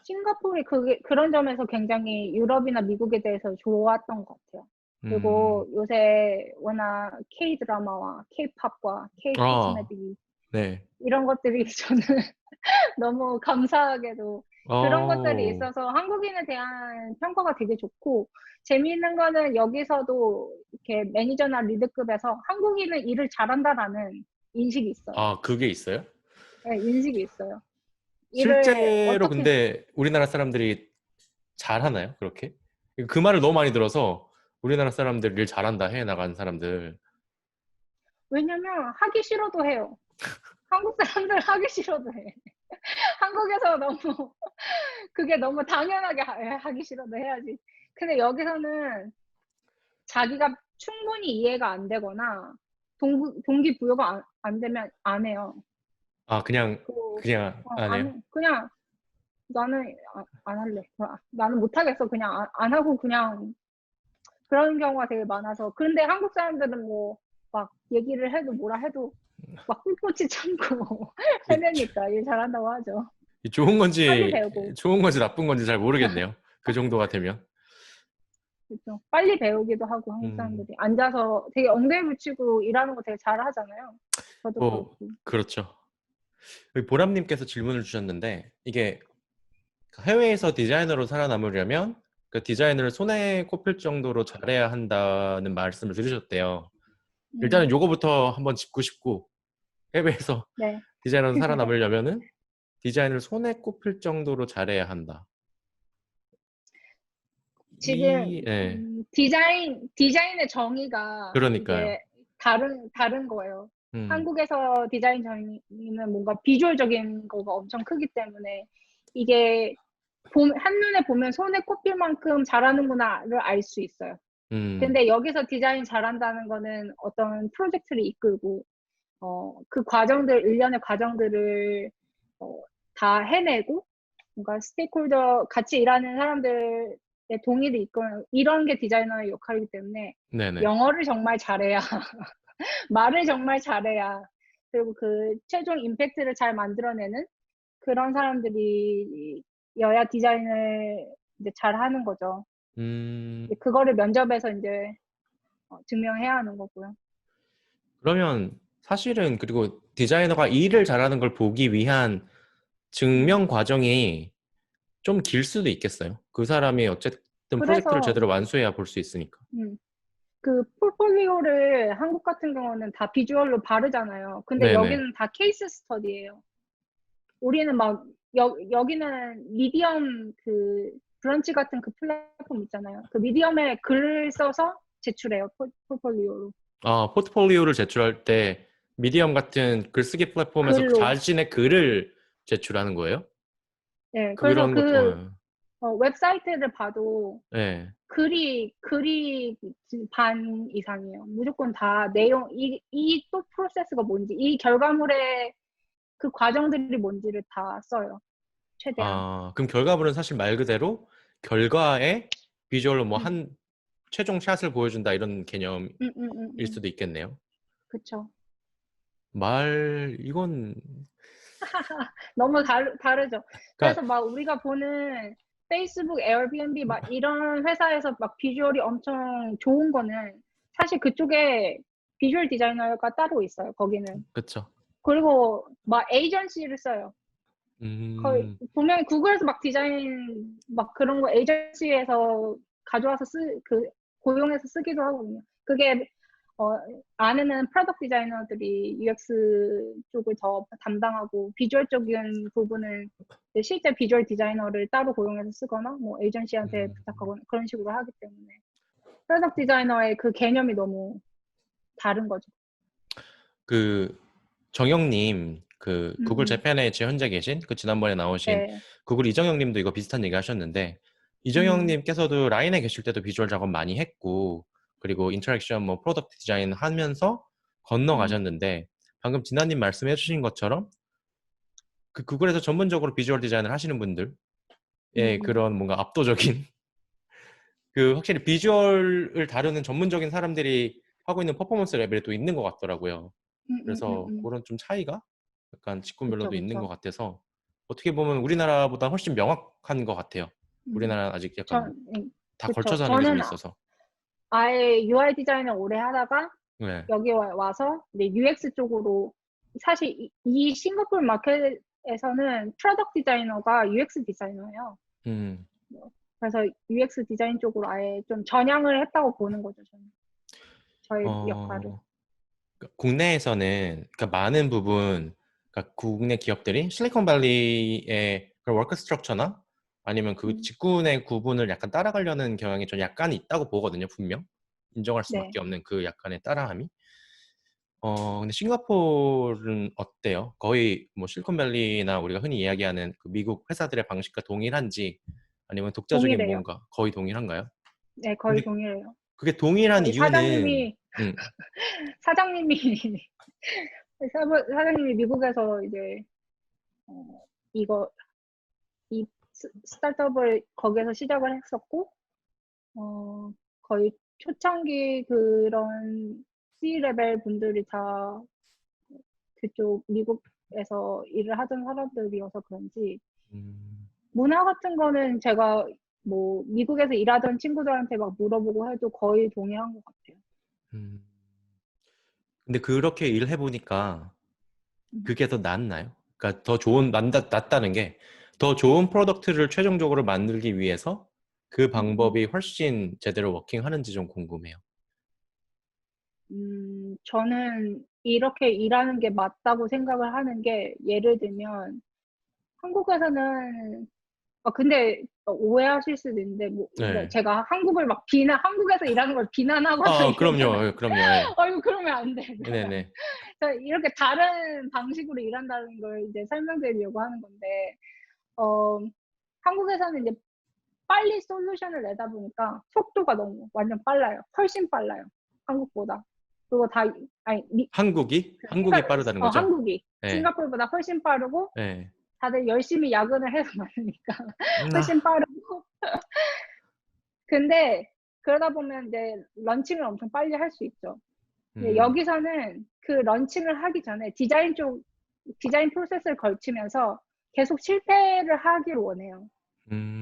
싱가포르이 그런 점에서 굉장히 유럽이나 미국에 대해서 좋았던 것 같아요. 음, 그리고 요새 워낙 K-드라마와 K-팝과 아, K-코스메틱 네. 이런 것들이 저는 너무 감사하게도 그런 것들이 어, 있어서 한국인에 대한 평가가 되게 좋고 재미있는 거는 여기서도 이렇게 매니저나 리드급에서 한국인은 일을 잘한다라는 인식이 있어요. 아, 그게 있어요? 네, 인식이 있어요. 일을 실제로 어떻게 근데 우리나라 사람들이 잘하나요? 그렇게? 그 말을 너무 많이 들어서 우리나라 사람들 일 잘한다 해 나간 사람들. 왜냐면 하기 싫어도 해요. 한국 사람들 하기 싫어도 해. 한국에서 너무 그게 너무 당연하게 하기 싫어도 해야지. 근데 여기서는 자기가 충분히 이해가 안 되거나 동기부여가 안 되면 안 해요. 아, 그냥 그, 안 안 해요? 해. 그냥 나는 안 할래. 나는 못 하겠어. 그냥 안 하고 그냥 그런 경우가 되게 많아서. 그런데 한국 사람들은 뭐 막 얘기를 해도 뭐라 해도 막 꿋꿋이 참고 이게 해내니까 일 잘한다고 하죠. 좋은 빨리 건지 배우고. 나쁜 건지 잘 모르겠네요. 그 정도가 되면. 그렇죠. 빨리 배우기도 하고 한국 음, 사람들이 앉아서 되게 엉덩이 붙이고 일하는 거 되게 잘하잖아요. 저도 뭐 그렇고. 그렇죠. 여기 보람님께서 질문을 주셨는데 이게 해외에서 디자이너로 살아남으려면 그 디자인을 손에 꼽힐 정도로 잘해야 한다는 말씀을 들으셨대요. 일단은 요거부터 한번 짚고 싶고, 해외에서 네. 디자이너로 살아남으려면은 디자인을 손에 꼽힐 정도로 잘해야 한다. 지금 예, 디자인의 정의가 그러니까요. 이제 다른 거예요. 음, 한국에서 디자인 정의는 뭔가 비주얼적인 거가 엄청 크기 때문에 이게 한눈에 보면 손에 꼽힐 만큼 잘하는구나를 알 수 있어요. 음, 근데 여기서 디자인 잘한다는 거는 어떤 프로젝트를 이끌고 그 과정들, 일련의 과정들을 어, 다 해내고 뭔가 스테이크홀더 같이 일하는 사람들의 동의를 이끌는 이런 게 디자이너의 역할이기 때문에 네네. 영어를 정말 잘해야 말을 정말 잘해야 그리고 그 최종 임팩트를 잘 만들어내는 그런 사람들이 여야 디자인을 이제 잘 하는 거죠. 음, 그거를 면접에서 이제 증명해야 하는 거고요. 그러면 사실은 그리고 디자이너가 일을 잘하는 걸 보기 위한 음. 증명 과정이 좀 길 수도 있겠어요. 그 사람이 어쨌든 프로젝트를 그래서 제대로 완수해야 볼 수 있으니까. 음, 그 포트폴리오를 한국 같은 경우는 다 비주얼로 바르잖아요. 근데 네네. 여기는 다 케이스 스터디예요. 우리는 막 여기는 미디엄 그 브런치 같은 그 플랫폼 있잖아요. 그 미디엄에 글을 써서 제출해요. 포트폴리오로. 아, 포트폴리오를 제출할 때 미디엄 같은 글쓰기 플랫폼에서 글로. 자신의 글을 제출하는 거예요? 네, 그래서 그런 것도, 그 웹사이트를 봐도 예. 글이 반 이상이에요. 무조건 다 내용, 이 또 프로세스가 뭔지, 이 결과물의 그 과정들이 뭔지를 다 써요. 최대한. 아, 그럼 결과물은 사실 말 그대로 결과에 비주얼로 뭐 응, 한 최종 샷을 보여준다 이런 개념일 응, 응, 응, 응. 수도 있겠네요. 그쵸. 이건, 너무 다르죠. 그래서 그러니까, 막 우리가 보는 페이스북, 에어비앤비 막 이런 회사에서 막 비주얼이 엄청 좋은 거는 사실 그쪽에 비주얼 디자이너가 따로 있어요. 거기는. 그쵸. 그리고 막 에이전시를 써요. 거의 음, 보면 구글에서 막 디자인 막 그런 거 에이전시에서 가져와서 고용해서 쓰기도 하거든요. 그게 어, 안에는 프로덕트 디자이너들이 UX 쪽을 더 담당하고 비주얼적인 부분은 이제 실제 비주얼 디자이너를 따로 고용해서 쓰거나 뭐 에이전시한테 음, 부탁하거나 그런 식으로 하기 때문에 프로덕트 디자이너의 그 개념이 너무 다른 거죠. 그, 정영님, 그 음, 구글 음. 재팬에 현재 계신 그 지난번에 나오신 네. 구글 이정영 님도 이거 비슷한 얘기 하셨는데 이정영 음, 님께서도 라인에 계실 때도 비주얼 작업 많이 했고 그리고 인터랙션 뭐 프로덕트 디자인 하면서 음, 건너가셨는데 방금 진아님 말씀해 주신 것처럼 그 구글에서 전문적으로 비주얼 디자인을 하시는 분들의 음. 그런 뭔가 압도적인 그 확실히 비주얼을 다루는 전문적인 사람들이 하고 있는 퍼포먼스 레벨이 또 있는 것 같더라고요. 그래서 그런 좀 차이가 약간 그쵸, 직군별로도 있는 것 그쵸. 같아서 어떻게 보면 우리나라보다 훨씬 명확한 것 같아요. 음. 우리나라는 아직 약간 전, 다 그쵸. 걸쳐서 하는 게 좀 저는 있어서. 아예 UI 디자인을 오래 하다가 네. 여기 와서 이제 UX 쪽으로 사실 이 싱가포르 마켓에서는 프로덕트 디자이너가 UX 디자이너예요. 음, 그래서 UX 디자인 쪽으로 아예 좀 전향을 했다고 보는 거죠, 저는. 저의 역할을. 어, 그러니까 국내에서는 그러니까 많은 부분, 그러니까 국내 기업들이 실리콘밸리의 그런 워크 스트럭처나 아니면 그 음, 직군의 구분을 약간 따라가려는 경향이 좀 약간 있다고 보거든요, 분명. 인정할 네. 수밖에 없는 그 약간의 따라함이. 근데 싱가포르는 어때요? 거의 뭐 실리콘밸리나 우리가 흔히 이야기하는 그 미국 회사들의 방식과 동일한지 아니면 독자적인 동일해요. 뭔가 거의 동일한가요? 네, 거의 근데 동일해요. 그게 동일한 저희 이유는 사장님이, 사장님이 미국에서 이제, 어, 이거, 이 스타트업을 거기에서 시작을 했었고, 어, 거의 초창기 그런 C 레벨 분들이 다 그쪽 미국에서 일을 하던 사람들이어서 그런지 음, 문화 같은 거는 제가 뭐 미국에서 일하던 친구들한테 막 물어보고 해도 거의 동의한 것 같아요. 음. 근데 그렇게 일을 해보니까 음, 그게 더 낫나요? 그러니까 더 좋은, 낫다는 게 더 좋은 프로덕트를 최종적으로 만들기 위해서 그 음, 음. 방법이 훨씬 제대로 워킹하는지 좀 궁금해요. 저는 이렇게 일하는 게 맞다고 생각을 하는 게 예를 들면 한국에서는 근데 오해하실 수도 있는데 뭐 그러니까 네. 제가 한국을 막 한국에서 일하는 걸 비난하거나 이러잖아요. 그럼요. 그럼요. 예. 아유 그러면 안 돼. 그러면 안 돼. 네네. 그래서 이렇게 다른 방식으로 일한다는 걸 이제 설명드리려고 하는 건데 어 한국에서는 이제 빨리 솔루션을 내다 보니까 속도가 너무 완전 빨라요. 훨씬 빨라요. 한국보다. 그리고 다 아니 한국이? 한국이 빠르다는 거죠? 한국이 네. 싱가포르보다 훨씬 빠르고 네. 다들 열심히 야근을 해서 많으니까 아, 훨씬 빠르고 근데 그러다 보면 이제 런칭을 엄청 빨리 할 수 있죠. 근데 음, 여기서는 그 런칭을 하기 전에 디자인 프로세스를 걸치면서 계속 실패를 하기를 원해요.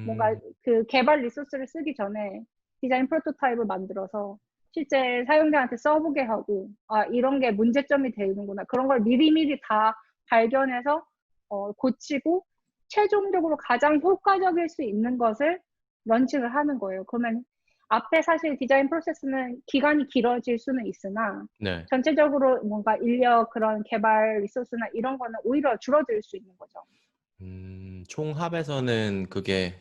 뭔가 음, 그 개발 리소스를 쓰기 전에 디자인 프로토타입을 만들어서 실제 사용자한테 써보게 하고, 이런 게 문제점이 되는구나. 그런 걸 미리미리 다 발견해서 고치고, 최종적으로 가장 효과적일 수 있는 것을 런칭을 하는 거예요. 그러면 앞에 사실 디자인 프로세스는 기간이 길어질 수는 있으나, 네. 전체적으로 뭔가 인력, 그런 개발 리소스나 이런 거는 오히려 줄어들 수 있는 거죠. 총합에서는 그게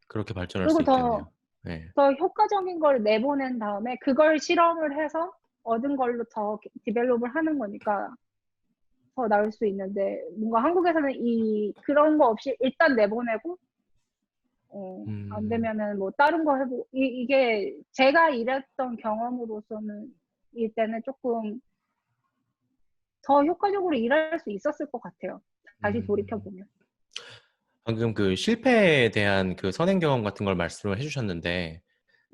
그렇게 발전할 수 그리고 있겠네요. 네. 더 효과적인 걸 내보낸 다음에 그걸 실험을 해서 얻은 걸로 더 디벨롭을 하는 거니까 더 나을 수 있는데 뭔가 한국에서는 그런 거 없이 일단 내보내고 안 음, 되면은 뭐 다른 거 해보고 이게 제가 일했던 경험으로서는 이때는 조금 더 효과적으로 일할 수 있었을 것 같아요. 다시 음. 돌이켜보면. 방금 그 실패에 대한 그 선행 경험 같은 걸 말씀을 해주셨는데,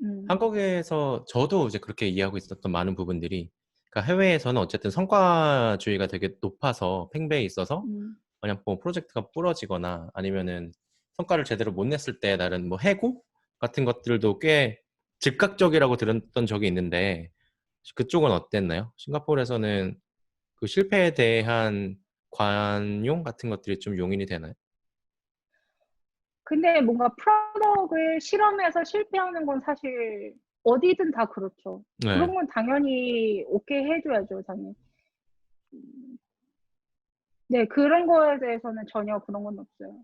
음, 한국에서 저도 이제 그렇게 이해하고 있었던 많은 부분들이, 그러니까 해외에서는 어쨌든 성과주의가 되게 높아서 팽배해 있어서, 음, 만약 뭐 프로젝트가 부러지거나 아니면은 성과를 제대로 못 냈을 때 나른 뭐 해고 같은 것들도 꽤 즉각적이라고 들었던 적이 있는데, 그쪽은 어땠나요? 싱가포르에서는 그 실패에 대한 관용 같은 것들이 좀 용인이 되나요? 근데 뭔가 프로덕을 실험해서 실패하는 건 사실 어디든 다 그렇죠. 네. 그런 건 당연히 오케이 해줘야죠, 당연히. 네, 그런 거에 대해서는 전혀 그런 건 없어요.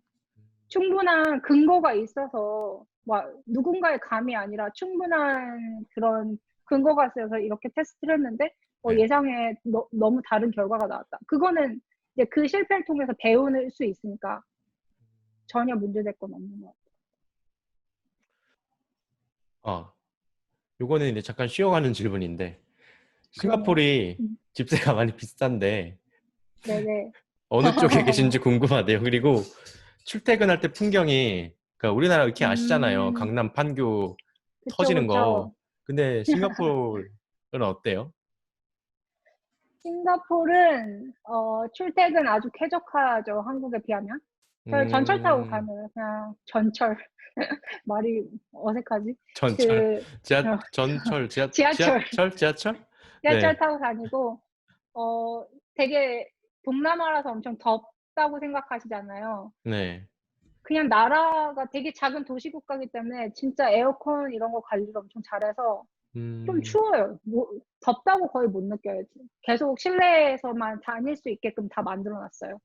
충분한 근거가 있어서, 막, 누군가의 감이 아니라 충분한 그런 근거가 있어서 이렇게 테스트를 했는데, 네. 예상에 너무 다른 결과가 나왔다. 그거는 이제 그 실패를 통해서 배울 수 있으니까 전혀 문제될 건 없는 것 같아요. 요거는 이제 잠깐 쉬어가는 질문인데, 그러면 싱가포르이 집세가 많이 비싼데, 네네. 어느 쪽에 계신지 궁금하대요. 그리고 출퇴근할 때 풍경이, 그러니까 우리나라 이렇게 아시잖아요. 음, 강남 판교 그쵸, 터지는 거. 그쵸. 근데 싱가포르는 어때요? 싱가포르는 출퇴근 아주 쾌적하죠. 한국에 비하면. 저희 전철 타고 음, 가면 그냥 전철 말이 어색하지? 전철, 그 전철, 지하철 지하철? 지하철 네, 타고 다니고 되게 동남아라서 엄청 덥다고 생각하시잖아요. 네. 그냥 나라가 되게 작은 도시국가이기 때문에 진짜 에어컨 이런 거 관리를 엄청 잘해서 좀 음, 추워요. 뭐 덥다고 거의 못 느껴요. 계속 실내에서만 다닐 수 있게끔 다 만들어 놨어요.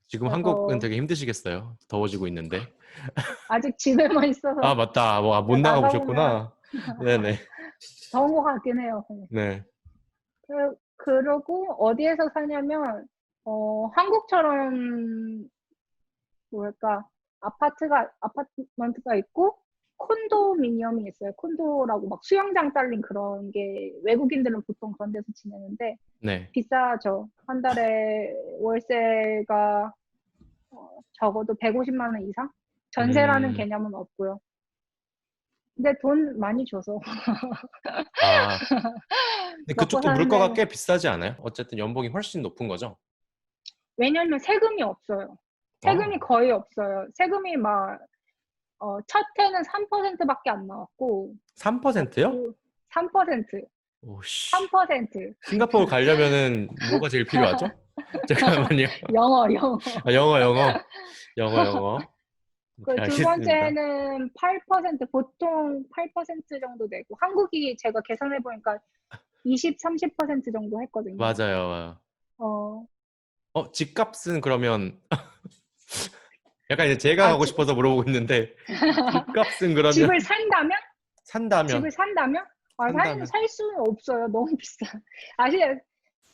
지금 한국은 그래서 되게 힘드시겠어요. 더워지고 있는데. 아직 집에만 아, 있어서 맞다. 뭐, 못 나가보면 나가보셨구나. 네네. 더운 것 같긴 해요. 네. 그러고 어디에서 사냐면 한국처럼 뭐랄까 아파트먼트가 있고 콘도미니엄이 있어요. 콘도라고 막 수영장 딸린 그런 게 외국인들은 보통 그런 데서 지내는데 네. 비싸죠. 한 달에 월세가 적어도 150만 원 이상? 전세라는 음, 개념은 없고요. 근데 돈 많이 줘서 아, 근데 먹고 그쪽도 물가가 사는데 꽤 비싸지 않아요? 어쨌든 연봉이 훨씬 높은 거죠? 왜냐면 세금이 없어요. 세금이 아, 거의 없어요. 세금이 막 첫 해는 3%밖에 안 나왔고 3%요? 3% 오씨. 3% 싱가포르 가려면은 뭐가 제일 필요하죠? 잠깐만요. 영어. 영어. 그 오케이, 두 알겠습니다. 번째는 8% 보통 8% 정도 내고 한국이 제가 계산해 보니까 20, 30% 정도 했거든요. 맞아요. 어, 집값은 그러면 약간 이제 제가 아, 가고 싶어서 물어보고 있는데 집값은 그러면 집을 산다면? 산다면 집을 산다면? 산다면 살 수는 없어요. 너무 비싸. 아시아요?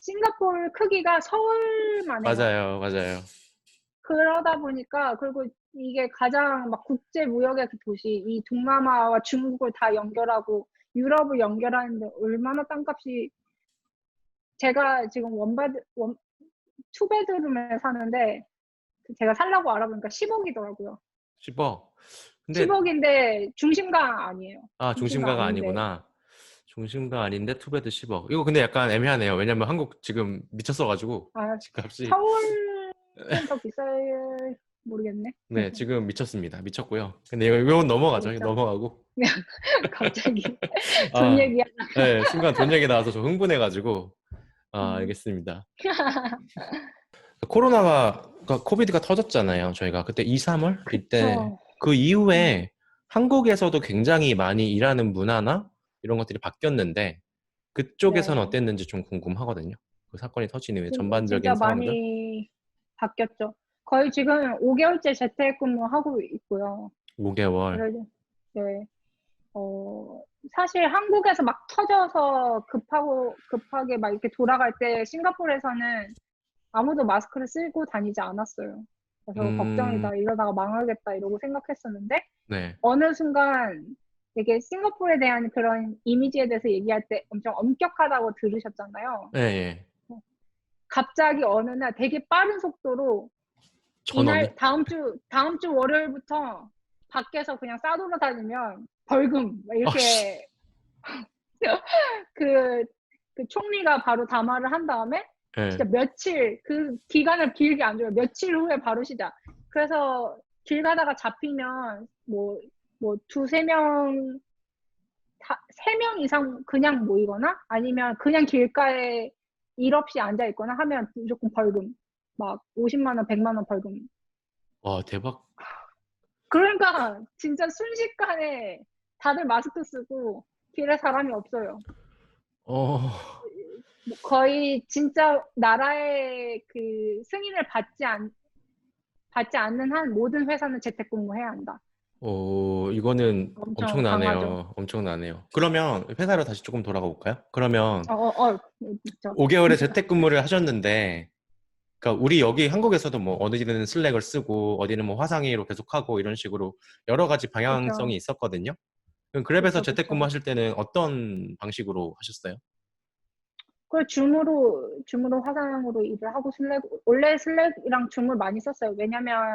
싱가포르 크기가 서울만 해요. 맞아요. 그러다 보니까, 그리고 이게 가장 막 국제 무역의 그 도시, 이 동남아와 중국을 다 연결하고 유럽을 연결하는데 얼마나 땅값이, 제가 지금 투베드룸에 사는데, 제가 살라고 알아보니까 10억이더라고요. 10억. 근데 10억인데 중심가 아니에요. 중심가 중심가가 아닌데. 아니구나. 중심가 아닌데 투베드 10억. 이거 근데 약간 애매하네요. 왜냐면 한국 지금 미쳤어가지고 아, 집값이 서울은 더 비쌀, 모르겠네. 네 지금 미쳤습니다. 미쳤고요. 근데 이건 넘어가죠. 이거 그렇죠. 넘어가고 갑자기 돈 아, 얘기야. 네 순간 돈 얘기 나와서 좀 흥분해가지고 음. 알겠습니다. 그러니까 코비드가 터졌잖아요. 저희가 그때 2, 3월 이때 그쵸. 그 음. 이후에 한국에서도 굉장히 많이 일하는 문화나 이런 것들이 바뀌었는데 그쪽에서는 네. 어땠는지 좀 궁금하거든요. 그 사건이 터진 이후에 전반적인 진짜 상황들. 많이 바뀌었죠. 거의 지금 5개월째 재택근무하고 있고요. 5개월. 그래서 네. 어, 사실 한국에서 막 터져서 급하게 막 이렇게 돌아갈 때 싱가포르에서는 아무도 마스크를 쓰고 다니지 않았어요. 그래서 음, 걱정이다, 이러다가 망하겠다, 이러고 생각했었는데, 네. 어느 순간 되게 싱가포르에 대한 그런 이미지에 대해서 얘기할 때 엄청 엄격하다고 들으셨잖아요. 예, 예. 갑자기 어느 날 되게 빠른 속도로 전원이? 다음 주 월요일부터 밖에서 그냥 싸돌아다니면 벌금, 막 아씨. 이렇게 그, 그 총리가 바로 담화를 한 다음에 진짜 예. 며칠, 그 기간을 길게 안 줘요. 며칠 후에 바로 시작. 그래서 길 가다가 잡히면 뭐 두세 명, 세 명 이상 그냥 모이거나 아니면 그냥 길가에 일 없이 앉아 있거나 하면 무조건 벌금. 막 50만 원, 100만 원 벌금. 와, 대박. 그러니까 진짜 순식간에 다들 마스크 쓰고 길에 사람이 없어요. 어, 뭐 거의 진짜 나라의 그 승인을 받지 않는 한 모든 회사는 재택근무해야 한다. 이거는 엄청 강하죠. 엄청나네요. 엄청나네요. 그러면 회사로 다시 조금 돌아가 볼까요? 그러면 어, 어, 어, 그렇죠. 5개월의 재택근무를 하셨는데 그러니까 우리 여기 한국에서도 뭐 어디는 슬랙을 쓰고 어디는 뭐 화상회의로 계속하고 이런 식으로 여러 가지 그쵸, 방향성이 있었거든요. 그럼 그랩에서 그쵸, 재택근무 그쵸. 하실 때는 어떤 방식으로 하셨어요? 그 줌으로 화상으로 일을 하고 원래 슬랙이랑 줌을 많이 썼어요. 왜냐면,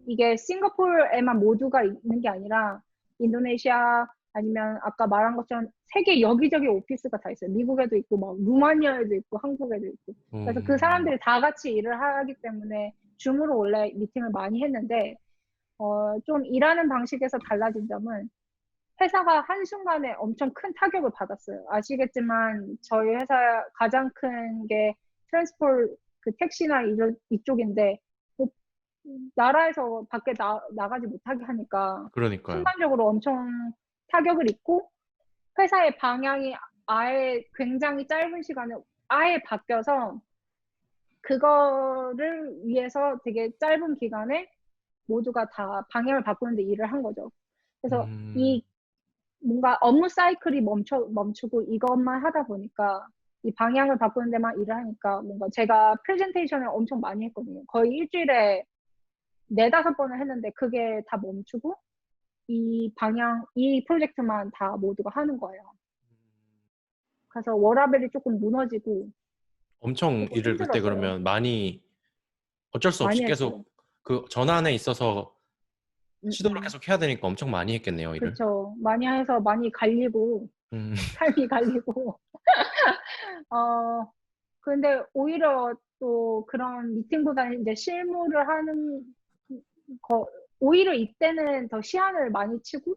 이게 싱가포르에만 모두가 있는 게 아니라 인도네시아 아니면 아까 말한 것처럼 세계 여기저기 오피스가 다 있어요. 미국에도 있고, 막 루마니아에도 있고, 한국에도 있고. 그래서 그 음, 사람들이 다 같이 일을 하기 때문에 줌으로 원래 미팅을 많이 했는데, 좀 일하는 방식에서 달라진 점은 회사가 한순간에 엄청 큰 타격을 받았어요. 아시겠지만 저희 회사 가장 큰 게 트랜스폴 그 택시나 이쪽인데 뭐 나라에서 밖에 나가지 못하게 하니까 그러니까요. 순간적으로 엄청 타격을 입고 회사의 방향이 아예 굉장히 짧은 시간에 아예 바뀌어서 그거를 위해서 되게 짧은 기간에 모두가 다 방향을 바꾸는데 일을 한 거죠. 그래서 음, 이 뭔가 업무 사이클이 멈추고 이것만 하다 보니까 이 방향을 바꾸는 데만 일을 하니까 뭔가 제가 프레젠테이션을 엄청 많이 했거든요. 거의 일주일에 네다섯 번을 했는데 그게 다 멈추고 이 프로젝트만 다 모두가 하는 거예요. 그래서 워라밸이 조금 무너지고 엄청 조금 일을 그때 힘들었어요. 그러면 많이 어쩔 수 없이 많이 했어요. 계속 그 전환에 있어서 음, 시도를 음. 계속 해야 되니까 엄청 많이 했겠네요, 일을. 그쵸. 많이 해서 많이 갈리고, 음, 삶이 갈리고, 어, 근데 오히려 또 그런 미팅보다는 이제 실무를 하는 거, 오히려 이때는 더 시안을 많이 치고,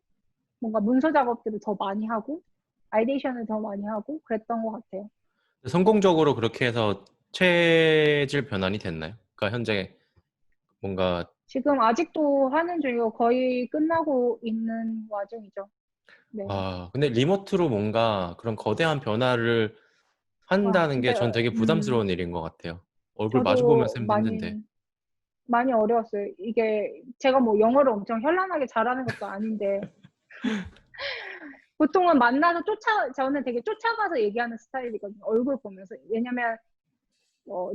뭔가 문서 작업들을 더 많이 하고, 아이데이션을 더 많이 하고, 그랬던 것 같아요. 성공적으로 그렇게 해서 체질 변환이 됐나요? 그러니까 현재 뭔가 지금 아직도 하는 중이고 거의 끝나고 있는 와중이죠. 네. 근데 리모트로 뭔가 그런 거대한 변화를 와, 한다는 게 진짜, 전 되게 부담스러운 일인 것 같아요. 얼굴 마주 보면서 저도 해도 힘든데. 많이 어려웠어요. 이게 제가 뭐 영어를 엄청 현란하게 잘하는 것도 아닌데, 보통은 만나서 저는 되게 쫓아가서 얘기하는 스타일이거든요. 얼굴 보면서. 왜냐면,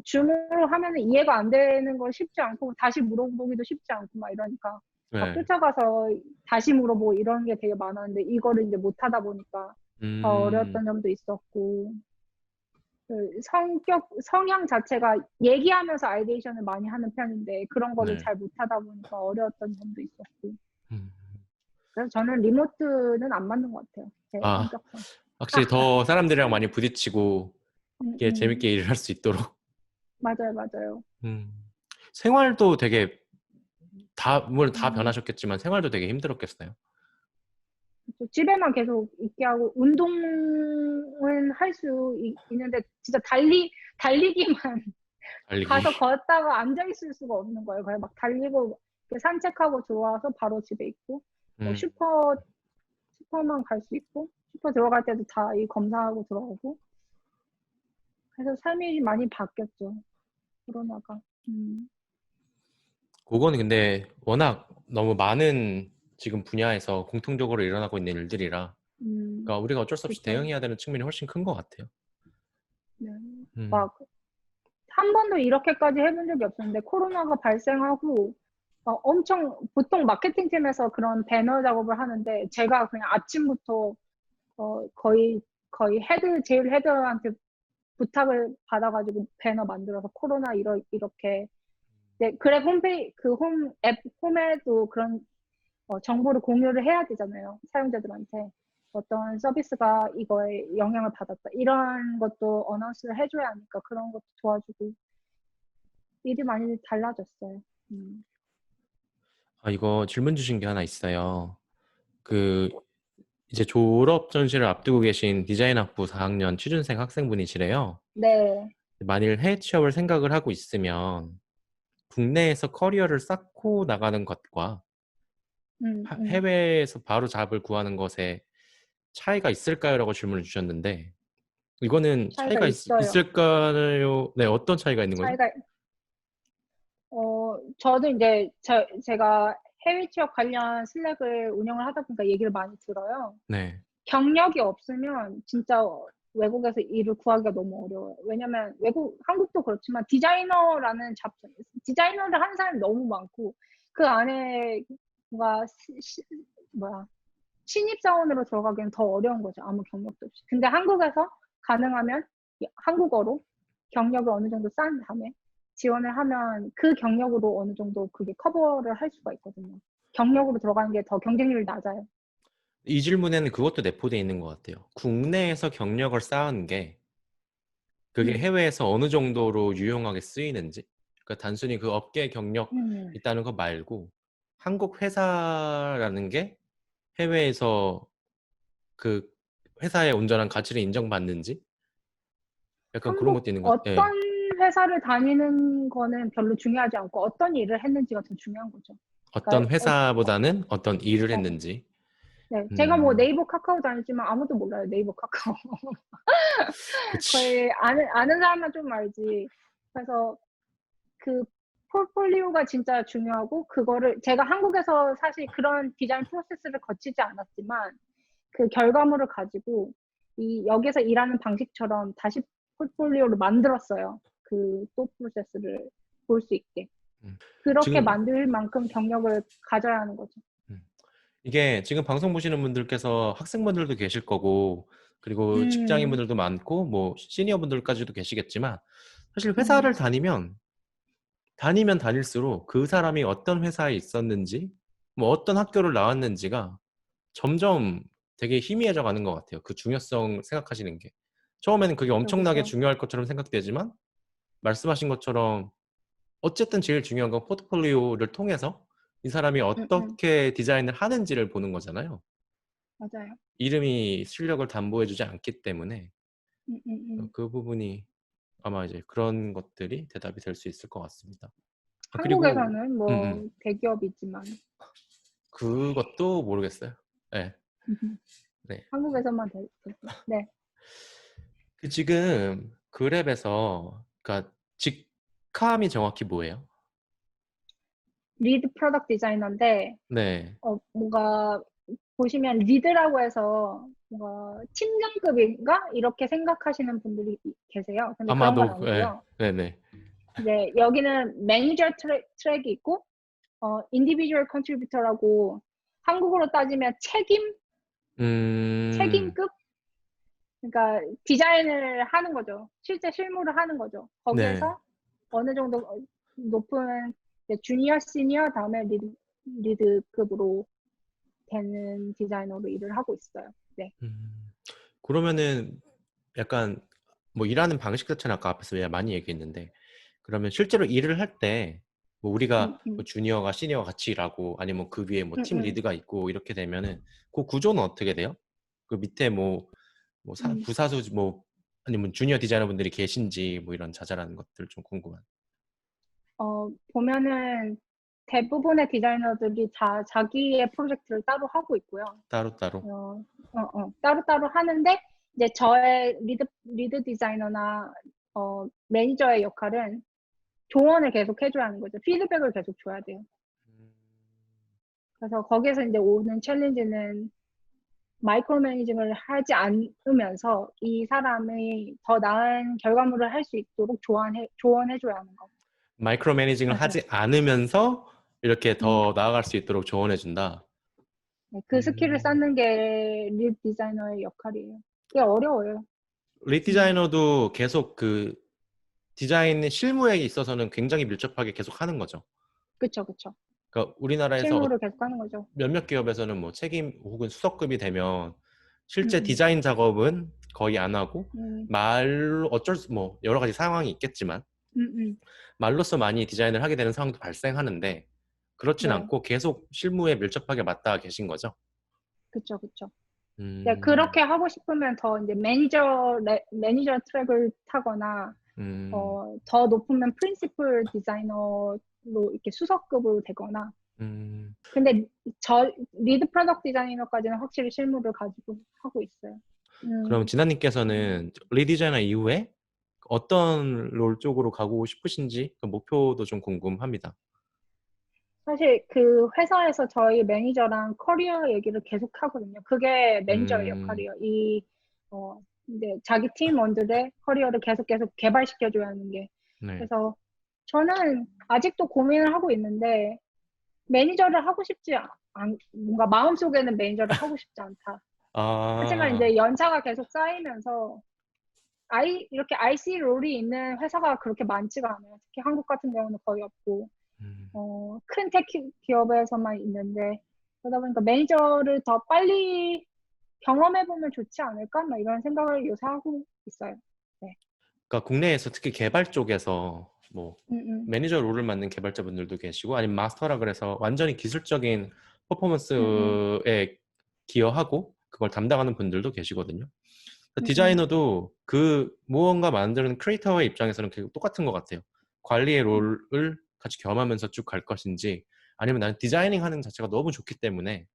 줌으로 하면은 이해가 안 되는 거 쉽지 않고, 다시 물어보기도 쉽지 않고, 막 이러니까. 막 네. 쫓아가서 다시 물어보고 이런 게 되게 많았는데, 이거를 이제 못 하다 보니까 더 음, 어려웠던 점도 있었고, 성향 자체가 얘기하면서 아이데이션을 많이 하는 편인데, 그런 거를 네. 잘 못 하다 보니까 어려웠던 점도 있었고. 음. 그래서 저는 리모트는 안 맞는 것 같아요. 제 아, 성격상. 확실히 더 사람들이랑 많이 부딪히고 음, 이게 음. 재밌게 일을 할 수 있도록. 맞아요, 맞아요. 음. 생활도 되게 물론 다 음, 변하셨겠지만 생활도 되게 힘들었겠어요. 또 집에만 계속 있게 하고, 운동은 할 수 있는데, 진짜 달리기만, 달리기. 가서 걷다가 앉아있을 수가 없는 거예요. 그래서 막 달리고, 이렇게 산책하고 들어와서 바로 집에 있고, 뭐 음. 슈퍼만 갈 수 있고, 슈퍼 들어갈 때도 다 이 검사하고 들어오고, 그래서 삶이 많이 바뀌었죠. 코로나가. 그거는 근데 워낙 너무 많은 지금 분야에서 공통적으로 일어나고 있는 일들이라 그러니까 우리가 어쩔 수 없이 그쵸. 대응해야 되는 측면이 훨씬 큰 것 같아요. 네. 음, 막, 한 번도 이렇게까지 해본 적이 없었는데, 코로나가 발생하고, 보통 마케팅팀에서 그런 배너 작업을 하는데, 제가 그냥 아침부터, 거의 제일 헤드한테 부탁을 받아가지고 배너 만들어서 코로나 이렇게, 네, 그랩 홈에도 그런 정보를 공유를 해야 되잖아요. 사용자들한테. 어떤 서비스가 이거에 영향을 받았다. 이런 것도 어나운스를 해줘야 하니까 그런 것도 도와주고 일이 많이 달라졌어요. 음. 이거 질문 주신 게 하나 있어요. 그 이제 졸업 전시를 앞두고 계신 디자인학부 4학년 취준생 학생분이시래요. 네. 만일 해외 취업을 생각을 하고 있으면 국내에서 커리어를 쌓고 나가는 것과 음, 음. 해외에서 바로 잡을 구하는 것에 차이가 있을까요? 라고 질문을 주셨는데 이거는 차이가 차이가 있어요. 있을까요? 네, 어떤 차이가 있는 거죠? 차이가, 저도 이제 제가 해외 취업 관련 슬랙을 운영을 하다 보니까 얘기를 많이 들어요. 네. 경력이 없으면 진짜 외국에서 일을 구하기가 너무 어려워요. 왜냐면 한국도 그렇지만 디자이너를 하는 사람이 너무 많고 그 안에 뭔가 신입사원으로 들어가기엔 더 어려운 거죠. 아무 경력도 없이. 근데 한국에서 가능하면 한국어로 경력을 어느 정도 쌓은 다음에 지원을 하면 그 경력으로 어느 정도 그게 커버를 할 수가 있거든요. 경력으로 들어가는 게 더 경쟁률이 낮아요. 이 질문에는 그것도 내포되어 있는 것 같아요. 국내에서 경력을 쌓은 게 그게 음, 해외에서 어느 정도로 유용하게 쓰이는지, 그러니까 단순히 그 업계 경력 음. 있다는 거 말고 한국 회사라는 게 해외에서 그 회사의 온전한 가치를 인정받는지 약간 그런 것도 있는 것 같아요. 어떤 예. 회사를 다니는 거는 별로 중요하지 않고 어떤 일을 했는지가 더 중요한 거죠. 어떤 그러니까 회사보다는 어떤 일을 어, 했는지. 네, 제가 뭐 음, 네이버 카카오 다니지만 아무도 몰라요. 네이버 카카오. 그치. 거의 아는 사람만 좀 알지. 그래서 그 포트폴리오가 진짜 중요하고 그거를 제가 한국에서 사실 그런 디자인 프로세스를 거치지 않았지만 그 결과물을 가지고 여기서 일하는 방식처럼 다시 포트폴리오를 만들었어요. 그 또 프로세스를 볼 수 있게. 음. 그렇게 지금 만들 만큼 경력을 가져야 하는 거죠. 음. 이게 지금 방송 보시는 분들께서 학생분들도 계실 거고, 그리고 음, 직장인분들도 많고, 뭐 시니어 분들까지도 계시겠지만, 사실 음, 회사를 다니면 다닐수록 그 사람이 어떤 회사에 있었는지, 뭐 어떤 학교를 나왔는지가 점점 되게 희미해져 가는 것 같아요. 그 중요성 생각하시는 게. 처음에는 그게 그쵸, 엄청나게 그쵸. 중요할 것처럼 생각되지만, 말씀하신 것처럼 어쨌든 제일 중요한 건 포트폴리오를 통해서 이 사람이 음, 음, 어떻게 디자인을 하는지를 보는 거잖아요. 맞아요. 이름이 실력을 담보해주지 않기 때문에 음, 음, 음. 그 부분이 아마 이제 그런 것들이 대답이 될 수 있을 것 같습니다. 아, 그리고 한국에서는 음, 음. 뭐 대기업이지만 그것도 모르겠어요. 네, 네. 한국에서만 되죠. 네. 그 지금 그랩에서 그러니까 직함이 정확히 뭐예요? 리드 프로덕트 디자이너인데 네. 뭔가 보시면 리드라고 해서 뭔가 팀장급인가 이렇게 생각하시는 분들이 계세요. 근데 그런 건 아마도 네, 아니고요. 네, 네. 이제 여기는 매니저 트랙이 있고 인디비주얼 컨트리뷰터라고 한국어로 따지면 음, 책임급? 그러니까 디자인을 하는 거죠. 실제 실무를 하는 거죠. 네. 거기에서 어느 정도 높은 주니어, 시니어 다음에 리드급으로 되는 디자이너로 일을 하고 있어요. 네. 음, 그러면은 약간 뭐 일하는 방식 자체는 아까 앞에서 많이 얘기했는데 그러면 실제로 일을 할 때 뭐 음, 우리가 뭐 음, 주니어가 시니어 같이 일하고 아니면 그 위에 뭐 팀 음, 리드가 있고 이렇게 되면은 그 구조는 어떻게 돼요? 그 밑에 음. 부사수 뭐 아니면 주니어 디자이너 분들이 계신지 뭐 이런 자잘한 것들 좀 궁금한. 보면은 대부분의 디자이너들이 다 자기의 프로젝트를 따로 하고 있고요. 따로따로. 따로따로 하는데, 이제 저의 리드 디자이너나, 매니저의 역할은 조언을 계속 해줘야 하는 거죠. 피드백을 계속 줘야 돼요. 음, 그래서 거기에서 이제 오는 챌린지는 마이크로 매니징을 하지 않으면서 이 사람이 더 나은 결과물을 할 수 있도록 조언해줘야 하는 거. 마이크로 매니징을 그래서, 하지 않으면서 이렇게 음, 더 나아갈 수 있도록 조언해 준다. 네, 그 스킬을 쌓는 게 리드 디자이너의 역할이에요. 꽤 어려워요. 리드 음, 디자이너도 계속 그 디자인 실무에 있어서는 굉장히 밀접하게 계속 하는 거죠. 그쵸, 그쵸. 그러니까 우리나라에서 실무를 계속 하는 거죠. 몇몇 기업에서는 뭐 책임 혹은 수석급이 되면 음, 실제 음, 디자인 작업은 거의 안 하고 음, 말로 어쩔 수 뭐 여러 가지 상황이 있겠지만 음, 음. 말로써 많이 디자인을 하게 되는 상황도 발생하는데 그렇진 네, 않고 계속 실무에 밀접하게 맞닿아 계신 거죠. 그쵸, 그쵸. 네, 음, 그렇게 하고 싶으면 더 이제 매니저 트랙을 타거나, 음, 더 높으면 프린시플 디자이너로 이렇게 수석급으로 되거나. 음. 근데 리드 프로덕트 디자이너까지는 확실히 실무를 가지고 하고 있어요. 그럼 음, 진아님께서는 리디자이너 이후에 어떤 롤 쪽으로 가고 싶으신지 그 목표도 좀 궁금합니다. 사실 그 회사에서 저희 매니저랑 커리어 얘기를 계속 하거든요. 그게 매니저의 음, 역할이에요. 이제 자기 팀원들의 커리어를 계속 개발시켜줘야 하는 게. 네. 그래서 저는 아직도 고민을 하고 있는데 매니저를 하고 싶지 뭔가 마음속에는 매니저를 하고 싶지 않다. 하지만 아, 이제 연차가 계속 쌓이면서 이렇게 IC 롤이 있는 회사가 그렇게 많지가 않아요. 특히 한국 같은 경우는 거의 없고, 음, 큰 테크 기업에서만 있는데, 그러다 보니까 매니저를 더 빨리 경험해보면 좋지 않을까? 막 이런 생각을 요새 하고 있어요. 네. 그러니까 국내에서 특히 개발 쪽에서 뭐 음, 음, 매니저 롤을 맡는 개발자분들도 계시고 아니면 마스터라 그래서 완전히 기술적인 음, 퍼포먼스에 기여하고 그걸 담당하는 분들도 계시거든요. 음, 디자이너도 그 무언가 만드는 크리에이터의 입장에서는 계속 똑같은 것 같아요. 관리의 음, 롤을 같이 겸하면서 쭉 갈 것인지 아니면 나는 디자이닝 하는 자체가 너무 좋기 때문에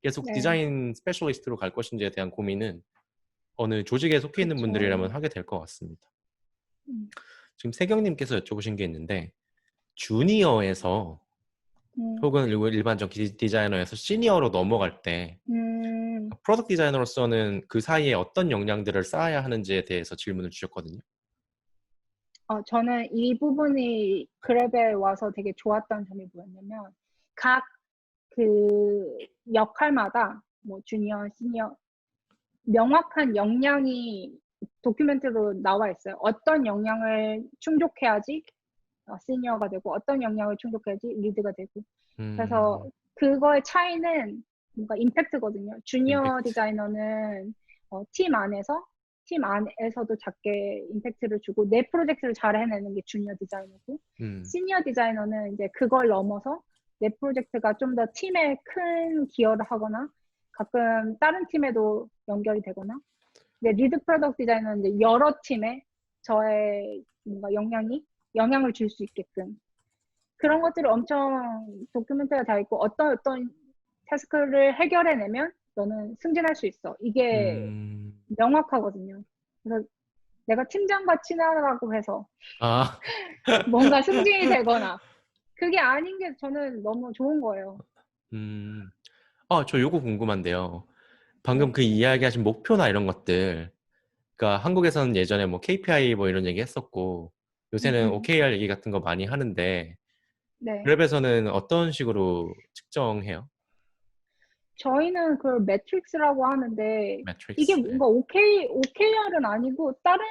계속 네, 디자인 스페셜리스트로 갈 것인지에 대한 고민은 어느 조직에 속해 있는 그쵸. 분들이라면 하게 될 것 같습니다. 음, 지금 세경님께서 여쭤보신 게 있는데 주니어에서 음, 혹은 일반적 디자이너에서 시니어로 넘어갈 때 음. 프로덕트 디자이너로서는 그 사이에 어떤 역량들을 쌓아야 하는지에 대해서 질문을 주셨거든요. 저는 이 부분이 그랩에 와서 되게 좋았던 점이 뭐였냐면, 각 그 역할마다, 뭐, 주니어, 시니어, 명확한 역량이 도큐멘트로 나와 있어요. 어떤 역량을 충족해야지 시니어가 되고, 어떤 역량을 충족해야지 리드가 되고. 그래서 음, 그거의 차이는 뭔가 임팩트거든요. 주니어 임팩트. 디자이너는 팀 안에서도 작게 임팩트를 주고 내 프로젝트를 잘 해내는 게 주니어 디자이너고 음, 시니어 디자이너는 이제 그걸 넘어서 내 프로젝트가 좀 더 팀에 큰 기여를 하거나 가끔 다른 팀에도 연결이 되거나 이제 리드 프로덕트 디자이너는 이제 여러 팀에 저의 뭔가 영향을 줄 수 있게끔 그런 것들이 엄청 도큐멘트가 다 있고 어떤 태스크를 해결해내면 너는 승진할 수 있어. 이게 음, 명확하거든요. 그래서 내가 팀장과 친하다고 해서 아, 뭔가 승진이 되거나 그게 아닌 게 저는 너무 좋은 거예요. 음, 저 요거 궁금한데요. 방금 네. 그 이야기하신 목표나 이런 것들, 그러니까 한국에서는 예전에 뭐 KPI 뭐 이런 얘기 했었고, 음, 요새는 음. OKR 얘기 같은 거 많이 하는데, 네. 그랩에서는 어떤 식으로 측정해요? 저희는 그걸 매트릭스라고 하는데 이게 매트릭스. 네. 뭔가 OKR은 아니고 다른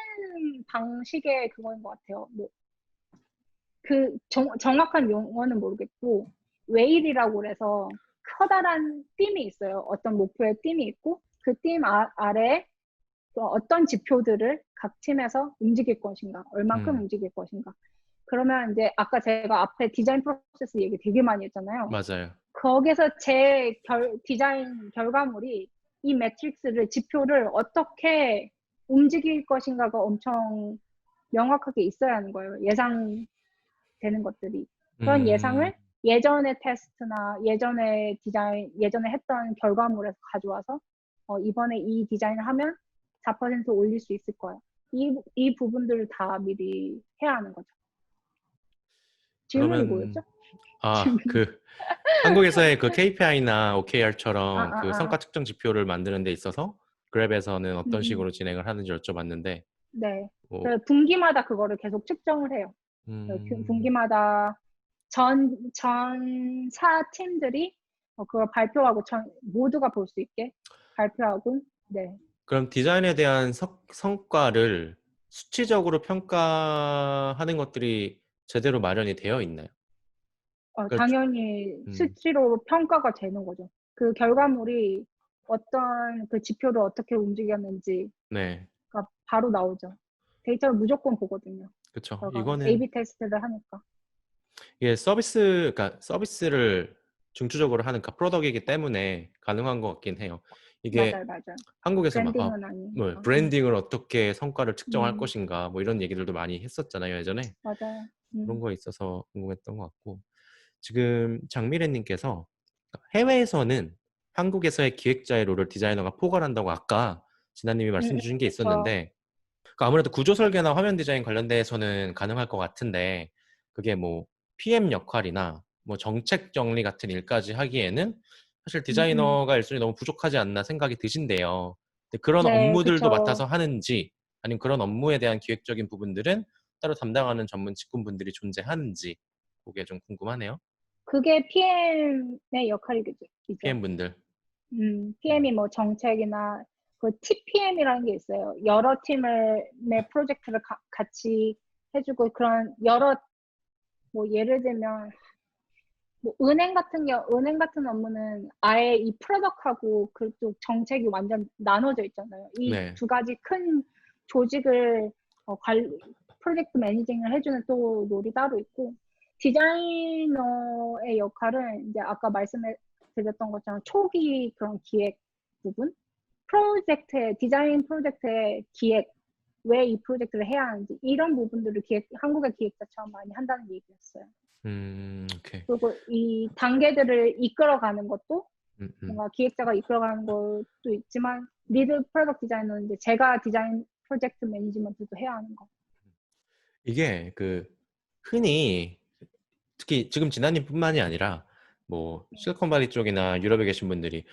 방식의 그거인 것 같아요. 뭐 정확한 용어는 모르겠고, 웨일이라고 그래서 커다란 띠이 있어요. 어떤 목표의 띠이 있고, 그 띠 아래에 또 어떤 지표들을 각 팀에서 움직일 것인가, 얼만큼 음, 움직일 것인가. 그러면 이제 아까 제가 앞에 디자인 프로세스 얘기 되게 많이 했잖아요. 맞아요. 거기서 제 디자인 결과물이 이 매트릭스를, 지표를 어떻게 움직일 것인가가 엄청 명확하게 있어야 하는 거예요. 되는 것들이. 그런 음, 예상을 예전의 테스트나 예전에 했던 결과물에서 가져와서 이번에 이 디자인을 하면 4% 올릴 수 있을 거야. 이 부분들을 다 미리 해야 하는 거죠. 질문이 그러면, 뭐였죠? 질문. 한국에서의 그 KPI나 아, OKR처럼 그 아, 성과 아. 측정 지표를 만드는 데 있어서 그랩에서는 음, 어떤 음. 식으로 진행을 하는지 여쭤봤는데, 네. 뭐, 그 분기마다 그거를 계속 측정을 해요. 음, 분기마다 전사 팀들이 그걸 발표하고 모두가 볼 수 있게 발표하고, 네. 그럼 디자인에 대한 성과를 수치적으로 평가하는 것들이 제대로 마련이 되어 있나요? 그러니까 당연히 음, 수치로 평가가 되는 거죠. 그 결과물이 어떤 그 지표를 어떻게 움직였는지가 네, 바로 나오죠. 데이터를 무조건 보거든요. 그렇죠. 결과를. 이거는 A/B 테스트를 하니까. 이게 그러니까 서비스를 중추적으로 하는 프로덕트이기 때문에 가능한 것 같긴 해요. 이게 맞아요, 맞아요. 한국에서 막, 브랜딩은 뭐, 아니니까. 브랜딩을 어떻게 성과를 측정할 음, 것인가, 뭐 이런 얘기들도 많이 했었잖아요, 예전에. 맞아요. 그런 거에 있어서 궁금했던 것 같고. 지금 장미래님께서 해외에서는 한국에서의 기획자의 롤을 디자이너가 포괄한다고 아까 진아님이 말씀 주신 게 그쵸. 있었는데, 그러니까 아무래도 구조 설계나 화면 디자인 관련돼서는 가능할 것 같은데, 그게 뭐 PM 역할이나 뭐 정책 정리 같은 일까지 하기에는 사실 음, 음. 디자이너가 일손이 너무 부족하지 않나 생각이 드신대요. 근데 그런 네, 업무들도 맡아서 그쵸. 하는지, 아니면 그런 업무에 대한 기획적인 부분들은 따로 담당하는 전문 직군분들이 존재하는지, 그게 좀 궁금하네요. 그게 PM의 역할이죠. PM분들. PM이 뭐 정책이나 그 TPM이라는 게 있어요. 여러 팀을 내 프로젝트를 같이 해주고 그런 여러 뭐 예를 들면 뭐 은행 같은 업무는 아예 이 프로덕트하고 그쪽 정책이 완전 나눠져 있잖아요. 이 네. 두 가지 큰 조직을 관리 프로젝트 매니징을 해주는 또 롤이 따로 있고 디자이너의 역할은 이제 아까 말씀해 드렸던 것처럼 초기 그런 기획 부분 프로젝트의 디자인 프로젝트의 기획 왜 이 프로젝트를 해야 하는지 이런 부분들을 한국의 기획자처럼 많이 한다는 얘기였어요. 오케이. 그리고 이 단계들을 이끌어가는 것도 음. 뭔가 기획자가 이끌어가는 것도 있지만 리드 프로덕트 디자이너는 이제 제가 디자인 프로젝트 매니지먼트도 해야 하는 거. 이게 그 흔히 특히 지금 진아님뿐만이 아니라 뭐 실리콘밸리 쪽이나 유럽에 계신 분들이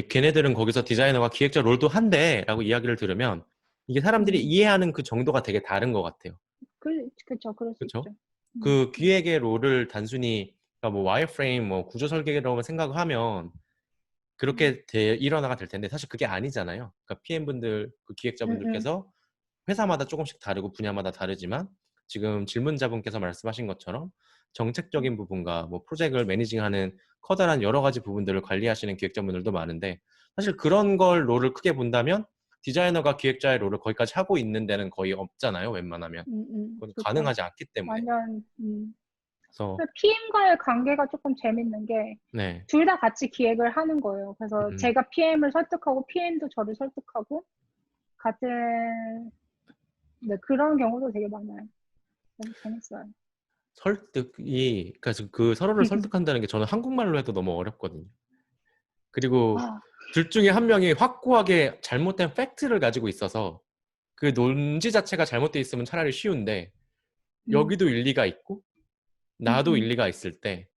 걔네들은 거기서 디자이너가 기획자 롤도 한대라고 이야기를 들으면 이게 사람들이 음, 이해하는 그 정도가 되게 다른 것 같아요. 그쵸, 그럴 수 그렇죠? 있죠. 그 네. 기획의 롤을 단순히 그러니까 뭐 와이어프레임, 뭐 구조 설계라고 생각하면 음, 그렇게 일어나가 될 텐데 사실 그게 아니잖아요. 그러니까 PM분들, 그 음, 음, 기획자분들께서 회사마다 조금씩 다르고 분야마다 다르지만 지금 질문자분께서 말씀하신 것처럼 정책적인 부분과 뭐 프로젝트를 매니징하는 커다란 여러 가지 부분들을 관리하시는 기획자분들도 많은데 사실 그런 걸 롤을 크게 본다면 디자이너가 기획자의 롤을 거기까지 하고 있는 데는 거의 없잖아요. 웬만하면. 그건 그쵸. 가능하지 않기 때문에. 완전, 그래서 PM과의 관계가 조금 재밌는 게 네. 둘 다 같이 기획을 하는 거예요. 그래서 음, 제가 PM을 설득하고 PM도 저를 설득하고 같은 네, 그런 경우도 되게 많아요. 그래서 재밌어요. 설득이 그러니까 그 서로를 설득한다는 게 저는 한국말로 해도 너무 어렵거든요. 그리고 아, 둘 중에 한 명이 확고하게 잘못된 팩트를 가지고 있어서 그 논지 자체가 잘못돼 있으면 차라리 쉬운데 음, 여기도 일리가 있고 음, 나도 음. 일리가 있을 때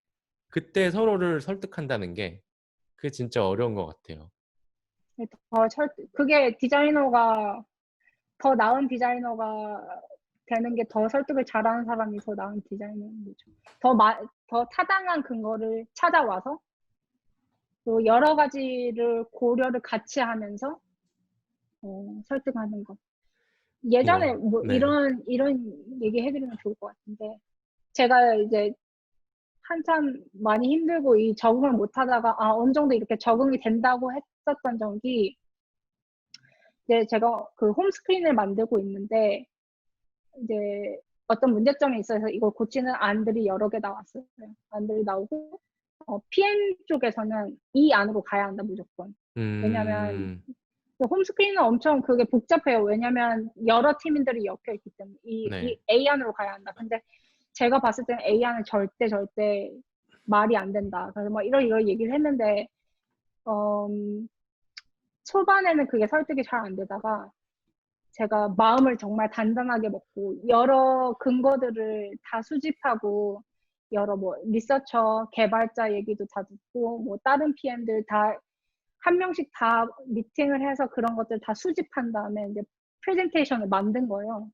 그때 서로를 설득한다는 게 그게 진짜 어려운 것 같아요. 그게 디자이너가 더 나은 디자이너가 되는 게 더 설득을 잘하는 사람이 더 나은 디자이너인 거죠. 더 타당한 근거를 찾아와서 또 여러 가지를 고려를 같이 하면서 설득하는 것. 예전에 뭐 네. 이런 얘기 해드리면 좋을 것 같은데 제가 이제 한참 많이 힘들고 이 적응을 못 하다가 어느 정도 이렇게 적응이 된다고 했었던 적이 이제 제가 그 홈스크린을 만들고 있는데 이제 어떤 문제점이 있어서 이걸 고치는 안들이 여러 개 나왔어요. 안들이 나오고 PM 쪽에서는 이 안으로 가야 한다 무조건. 왜냐하면 음, 그 홈스크린은 엄청 그게 복잡해요. 왜냐면 여러 팀들이 엮여 있기 때문에 이 네. A 안으로 가야 한다. 근데 제가 봤을 때는 A 안은 절대 말이 안 된다. 그래서 막 이런 얘기를 했는데 초반에는 그게 설득이 잘 안 되다가 제가 마음을 정말 단단하게 먹고 여러 근거들을 다 수집하고 여러 뭐 리서처, 개발자 얘기도 다 듣고 뭐 다른 PM들 다 한 명씩 다 미팅을 해서 그런 것들 다 수집한 다음에 이제 프레젠테이션을 만든 거예요.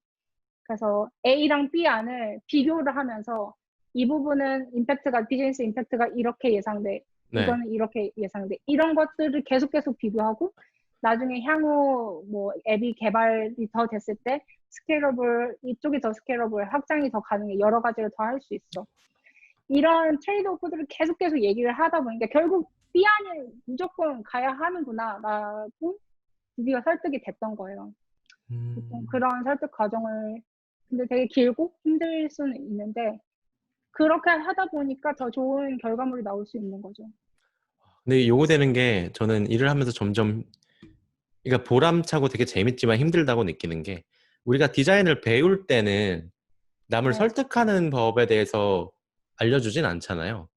그래서 A랑 B 안을 비교를 하면서 이 부분은 비즈니스 임팩트가 이렇게 예상돼. 네. 이거는 이렇게 예상돼. 이런 것들을 계속 비교하고 나중에 향후 뭐 앱이 개발이 더 됐을 때 스케일러블 이쪽이 더 스케일러블 확장이 더 가능해. 여러 가지를 더 할 수 있어. 이런 트레이드 오프들을 계속 얘기를 하다 보니까 결국 B안을 무조건 가야 하는구나라고 드디어 설득이 됐던 거예요. 보통 음. 그런 설득 과정을 근데 되게 길고 힘들 수는 있는데 그렇게 하다 보니까 더 좋은 결과물이 나올 수 있는 거죠. 근데 요거 되는 게 저는 일을 하면서 점점 그러니까 보람차고 되게 재밌지만 힘들다고 느끼는 게 우리가 디자인을 배울 때는 남을 네. 설득하는 법에 대해서 알려주진 않잖아요.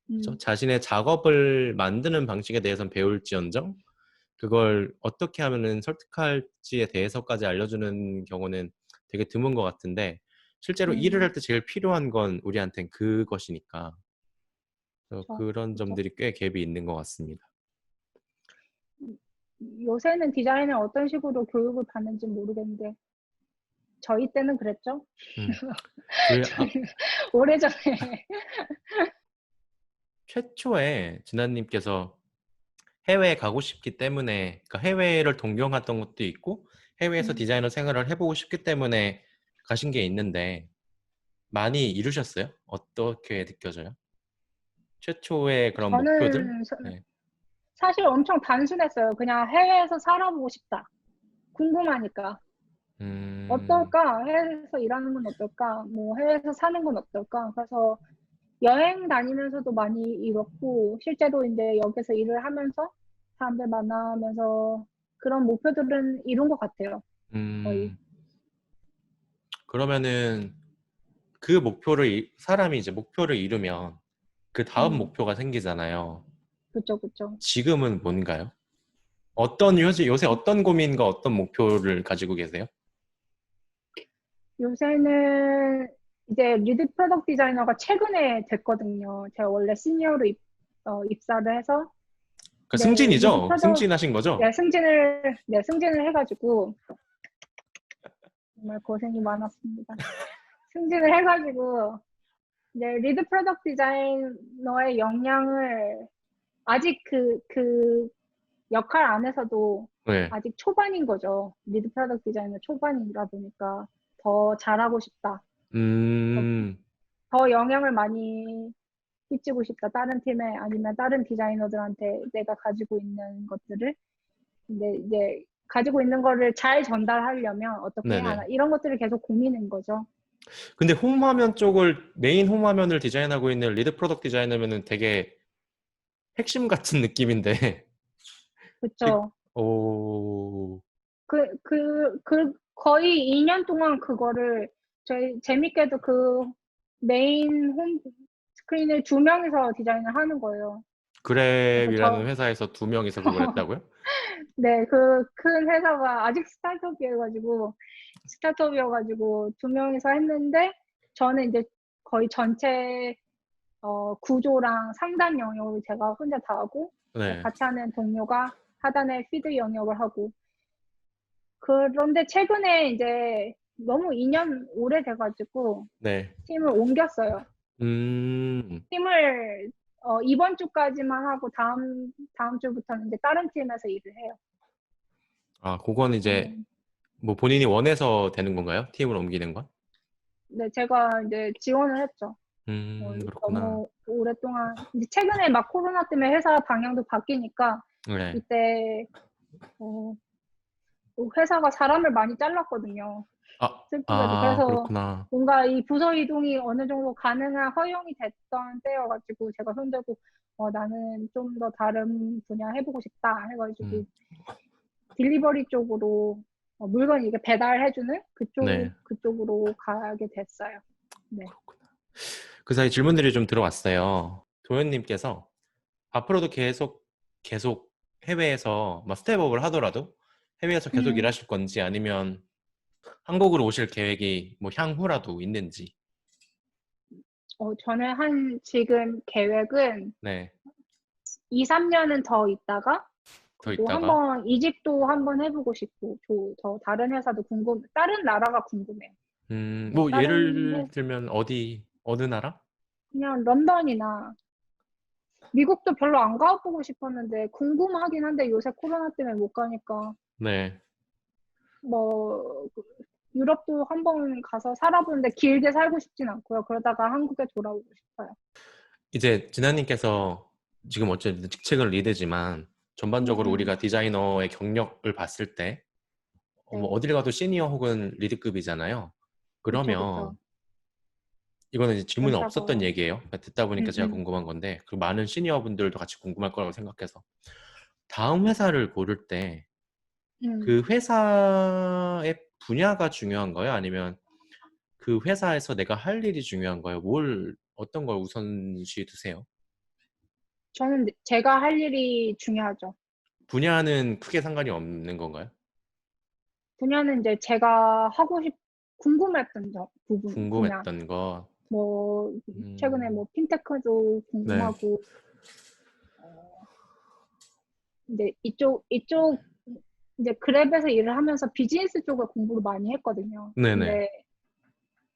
그렇죠? 음, 자신의 작업을 만드는 방식에 대해서는 배울지언정 그걸 어떻게 하면은 설득할지에 대해서까지 알려주는 경우는 되게 드문 것 같은데 실제로 일을 음, 할 때 제일 필요한 건 우리한텐 그것이니까 그래서 그렇죠. 그런 그렇죠. 점들이 꽤 갭이 있는 것 같습니다. 요새는 디자인을 어떤 식으로 교육을 받는지 모르겠는데 저희 때는 그랬죠. 음. 그 오래전에. 최초에 진아님께서 해외에 가고 싶기 때문에, 그러니까 해외를 동경했던 것도 있고 해외에서 음, 디자이너 생활을 해보고 싶기 때문에 가신 게 있는데 많이 이루셨어요? 어떻게 느껴져요? 최초의 그런 목표들? 저는 네. 사실 엄청 단순했어요. 그냥 해외에서 살아보고 싶다. 궁금하니까. 음, 어떨까? 해외에서 일하는 건 어떨까? 뭐 해외에서 사는 건 어떨까? 그래서 여행 다니면서도 많이 이뤘고, 실제로 이제 여기서 일을 하면서 사람들 만나면서 그런 목표들은 이룬 것 같아요. 거의. 음, 그러면은 그 목표를, 사람이 이제 목표를 이루면 그 다음 음, 목표가 생기잖아요. 그쵸, 그쵸. 지금은 뭔가요? 요새 어떤 고민과 어떤 목표를 가지고 계세요? 요새는 이제 리드 프로덕트 디자이너가 최근에 됐거든요. 제가 원래 시니어로 입사를 해서, 그 네, 리드 승진이죠? 프로덕트, 승진하신 거죠? 승진을 해가지고, 정말 고생이 많았습니다. 승진을 해가지고, 네, 리드 프로덕트 디자이너의 역량을 아직 그 역할 안에서도 네. 아직 초반인 거죠. 리드 프로덕트 디자이너 초반이다 보니까 더 잘하고 싶다. 더, 음, 더 영향을 많이 끼치고 싶다. 다른 팀에 아니면 다른 디자이너들한테 내가 가지고 있는 것들을. 근데 이제 가지고 있는 거를 잘 전달하려면 어떻게 해야 하나. 네네. 이런 것들을 계속 고민인 거죠. 근데 홈화면 쪽을, 메인 홈화면을 디자인하고 있는 리드 프로덕트 디자이너면은 되게 핵심 같은 느낌인데. 그쵸. 오, 거의 2년 동안 그거를 저희 재밌게도 그 메인 홈 스크린을 두 명이서 디자인을 하는 거예요. 그래서 그랩이라는 회사에서 두 명이서 그걸 했다고요? 네, 그 큰 회사가 아직 스타트업이어가지고 두 명이서 했는데 저는 이제 거의 전체 구조랑 상단 영역을 제가 혼자 다 하고 네. 같이 하는 동료가 하단의 피드 영역을 하고 그런데 최근에 이제 너무 2년 오래돼가지고 네. 팀을 옮겼어요. 음, 팀을 이번 주까지만 하고 다음 주부터는 이제 다른 팀에서 일을 해요. 아, 그건 이제 음, 뭐 본인이 원해서 되는 건가요? 팀을 옮기는 건? 네, 제가 이제 지원을 했죠. 그렇구나. 너무 오랫동안 이제 최근에 막 코로나 때문에 회사 방향도 바뀌니까 네. 이때 어, 회사가 사람을 많이 잘랐거든요. 슬프게도. 그래서 그렇구나. 뭔가 이 부서 이동이 어느 정도 가능한 허용이 됐던 때여가지고 제가 손들고 나는 좀 더 다른 분야 해보고 싶다 해가지고 음, 딜리버리 쪽으로 물건 이게 배달해주는 네. 그쪽으로 가게 됐어요. 네. 그 사이 질문들이 좀 들어왔어요. 도현님께서 앞으로도 계속 해외에서 뭐 스텝업을 하더라도 해외에서 계속 음, 일하실 건지 아니면 한국으로 오실 계획이 뭐 향후라도 있는지. 저는 지금 계획은 네. 2, 3년은 더 있다가 더 그리고 있다가. 한번 이직도 한번 해보고 싶고 더 다른 회사도 다른 나라가 궁금해요. 뭐 다른 예를 들면 어느 나라? 그냥 런던이나 미국도 별로 안 가보고 싶었는데 궁금하긴 한데 요새 코로나 때문에 못 가니까 네. 뭐 유럽도 한번 가서 살아보는데 길게 살고 싶진 않고요. 그러다가 한국에 돌아오고 싶어요. 이제 진아님께서 지금 어쨌든 직책은 리드지만 음, 전반적으로 음. 우리가 디자이너의 경력을 봤을 때 뭐 네, 어딜 가도 시니어 혹은 리드급이잖아요. 그쵸, 그쵸. 그러면 이거는 이제 질문은 없었던 그렇다고. 얘기예요. 그러니까 듣다 보니까 음, 제가 음, 궁금한 건데 그 많은 시니어 분들도 같이 궁금할 거라고 생각해서 다음 회사를 고를 때 음. 그 회사의 분야가 중요한 거예요? 아니면 그 회사에서 내가 할 일이 중요한 거예요? 어떤 걸 우선시 두세요? 저는 제가 할 일이 중요하죠. 분야는 크게 상관이 없는 건가요? 분야는 이제 제가 궁금했던 분야. 궁금했던 거. 뭐, 최근에 음, 뭐, 핀테크도 네. 궁금하고, 어, 이제 이쪽 이제 그랩에서 일을 하면서 비즈니스 쪽을 공부를 많이 했거든요. 네네. 근데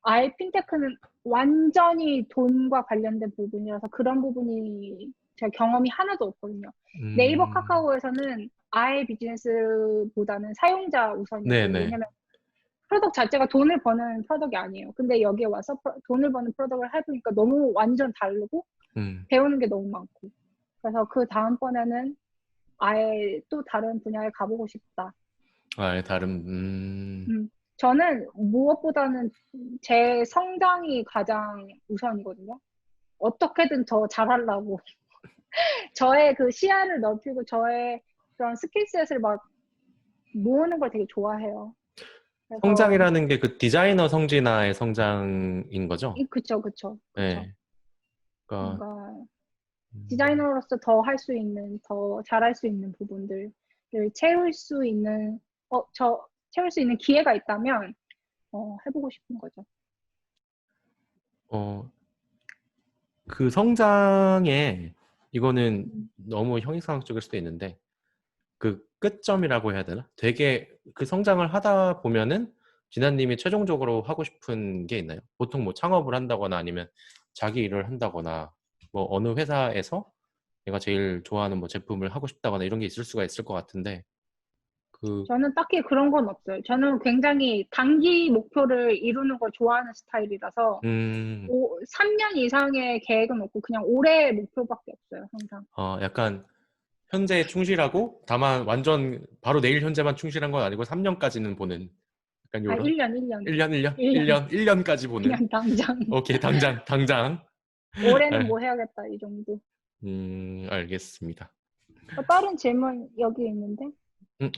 아예 핀테크는 완전히 돈과 관련된 부분이라서 그런 부분이 제가 경험이 하나도 없거든요. 네이버 카카오에서는 아예 비즈니스보다는 사용자 우선이고, 네네. 왜냐면 프로덕트 자체가 돈을 버는 프로덕트가 아니에요. 근데 여기에 와서 돈을 버는 프로덕트를 해보니까 너무 완전 다르고 배우는 게 너무 많고, 그래서 그 다음번에는 아예 또 다른 분야에 가보고 싶다. 아예 다른, 저는 무엇보다는 제 성장이 가장 우선이거든요. 어떻게든 더 잘하려고. 저의 그 시야를 넓히고 저의 그런 스킬셋을 막 모으는 걸 되게 좋아해요. 그래서 성장이라는 게 그 디자이너 성진아의 성장인 거죠? 그쵸, 그쵸, 그쵸. 네. 그러니까, 뭔가 음, 디자이너로서 더 할 수 있는, 더 잘할 수 있는 부분들을 채울 수 있는, 채울 수 있는 기회가 있다면, 해보고 싶은 거죠. 어, 그 성장에, 이거는 음. 너무 형이상학적일 수도 있는데, 그 끝점이라고 해야 되나? 되게 그 성장을 하다 보면은 진아님이 최종적으로 하고 싶은 게 있나요? 보통 뭐 창업을 한다거나 아니면 자기 일을 한다거나 뭐 어느 회사에서 내가 제일 좋아하는 뭐 제품을 하고 싶다거나 이런 게 있을 수가 있을 것 같은데 그 저는 딱히 그런 건 없어요. 저는 굉장히 단기 목표를 이루는 걸 좋아하는 스타일이라서, 3년 이상의 계획은 없고, 그냥 올해 목표밖에 없어요, 항상. 약간 현재에 충실하고 다만 완전 바로 내일 현재만 충실한 건 아니고 3년까지는 보는 약간 아, 요런 1년, 1년. 1년 1년 1년. 1년 1년까지 보는 그냥 당장. 오케이 당장 올해는 알- 뭐 해야겠다, 이 정도. 알겠습니다. 다른 질문 여기 있는데,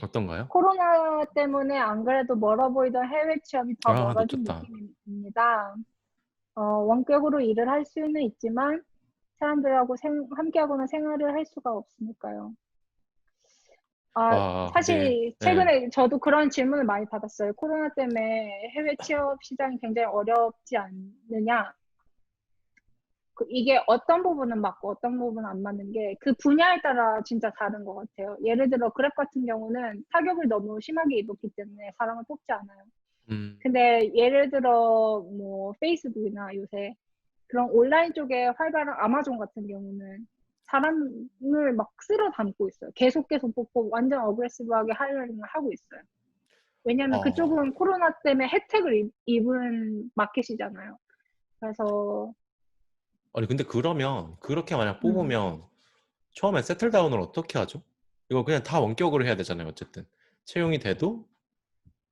어떤가요? 코로나 때문에 안 그래도 멀어 보이던 해외 취업이 더 아, 멀어진 놓쳤다. 느낌입니다. 원격으로 일을 할 수는 있지만 사람들하고 함께하거나 생활을 할 수가 없으니까요. 아, 와, 근데, 사실 예. 최근에 저도 그런 질문을 많이 받았어요. 코로나 때문에 해외 취업 시장이 굉장히 어렵지 않느냐. 이게 어떤 부분은 맞고 어떤 부분은 안 맞는 게 그 분야에 따라 진짜 다른 것 같아요. 예를 들어 그랩 같은 경우는 타격을 너무 심하게 입었기 때문에 사람을 뽑지 않아요. 음, 근데 예를 들어 뭐 페이스북이나 요새 그런 온라인 쪽에 활발한 아마존 같은 경우는 사람을 막 쓸어 담고 있어요. 계속 뽑고 완전 어그레시브하게 하려고 하고 있어요. 왜냐하면 어, 그쪽은 코로나 때문에 혜택을 입은 마켓이잖아요. 그래서 아니, 근데 그러면, 그렇게 만약 음, 뽑으면, 처음에 세틀다운을 어떻게 하죠? 이거 그냥 다 원격으로 해야 되잖아요, 어쨌든. 채용이 돼도,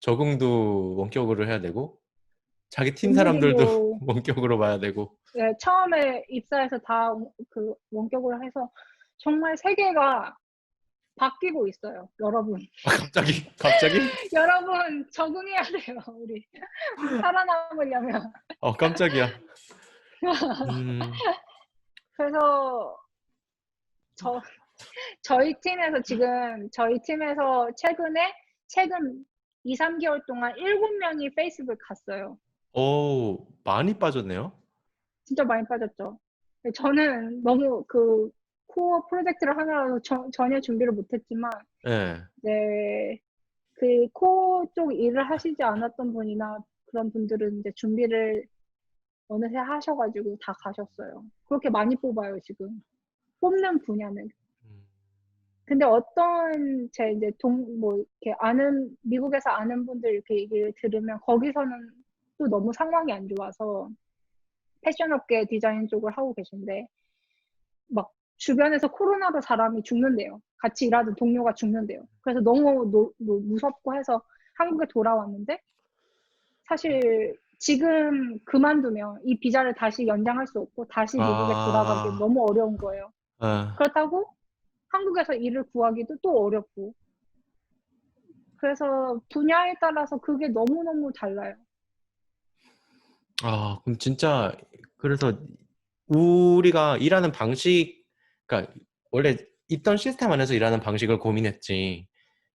적응도 원격으로 해야 되고, 자기 팀 사람들도 온보딩도 원격으로 봐야 되고. 예, 처음에 입사해서 다 그 원격으로 해서 정말 세계가 바뀌고 있어요, 여러분. 아, 갑자기? 여러분 적응해야 돼요, 우리 살아남으려면. 깜짝이야. 음, 그래서 저 저희 팀에서 최근 2, 3개월 동안 7명이 페이스북 갔어요. 오, 많이 빠졌네요. 진짜 많이 빠졌죠. 저는 너무 그 코어 프로젝트를 하느라고 전혀 준비를 못했지만, 예. 네, 그 코어 쪽 일을 하시지 않았던 분이나 그런 분들은 이제 준비를 어느새 하셔가지고 다 가셨어요. 그렇게 많이 뽑아요, 지금. 뽑는 분야는. 음, 근데 제 이제 뭐, 이렇게 미국에서 아는 분들 이렇게 얘기를 들으면 거기서는 또 너무 상황이 안 좋아서 패션 업계 디자인 쪽을 하고 계신데, 막 주변에서 코로나로 사람이 죽는데요. 같이 일하던 동료가 죽는데요. 그래서 너무 무섭고 해서 한국에 돌아왔는데, 사실 지금 그만두면 이 비자를 다시 연장할 수 없고 다시 미국에 돌아가기 아, 너무 어려운 거예요. 아, 그렇다고 한국에서 일을 구하기도 또 어렵고. 그래서 분야에 따라서 그게 너무너무 달라요. 그럼 진짜, 그래서 우리가 일하는 방식, 그러니까 원래 있던 시스템 안에서 일하는 방식을 고민했지,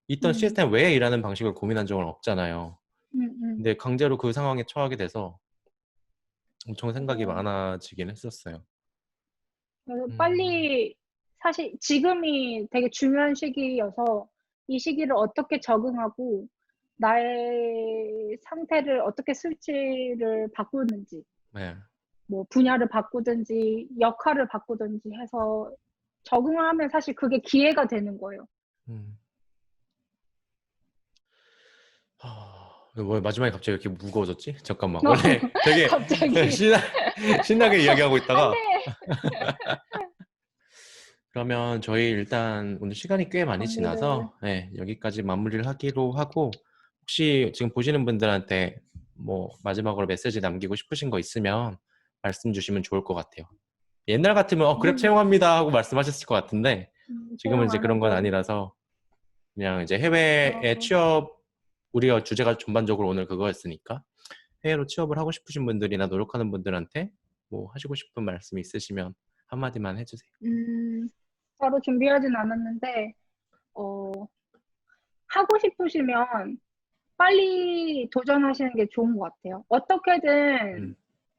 있던 음, 시스템 외에 일하는 방식을 고민한 적은 없잖아요. 음, 근데 강제로 그 상황에 처하게 돼서 엄청 생각이 맞아요. 많아지긴 했었어요. 그래서 음, 빨리, 사실 지금이 되게 중요한 시기여서 이 시기를 어떻게 적응하고 나의 상태를 어떻게 스위치를 바꾸는지, 네. 뭐 분야를 바꾸든지 역할을 바꾸든지 해서 적응을 하면 사실 그게 기회가 되는 거예요. 음. 왜 마지막에 갑자기 이렇게 무거워졌지? 잠깐만. 원래 되게 갑자기 신나게 이야기하고 안 있다가 돼. 그러면 저희 일단 오늘 시간이 꽤 많이 정리를. 지나서 네, 여기까지 마무리를 하기로 하고 혹시 지금 보시는 분들한테 뭐 마지막으로 메시지 남기고 싶으신 거 있으면 말씀 주시면 좋을 것 같아요. 옛날 같으면 그랩 채용합니다 하고 말씀하셨을 것 같은데 지금은 채용 이제 안 그런 건 하고. 아니라서 그냥 이제 해외에 취업 우리가 주제가 전반적으로 오늘 그거였으니까 해외로 취업을 하고 싶으신 분들이나 노력하는 분들한테 뭐 하시고 싶은 말씀 있으시면 한마디만 해주세요. 따로 준비하진 않았는데 하고 싶으시면 빨리 도전하시는 게 좋은 것 같아요. 어떻게든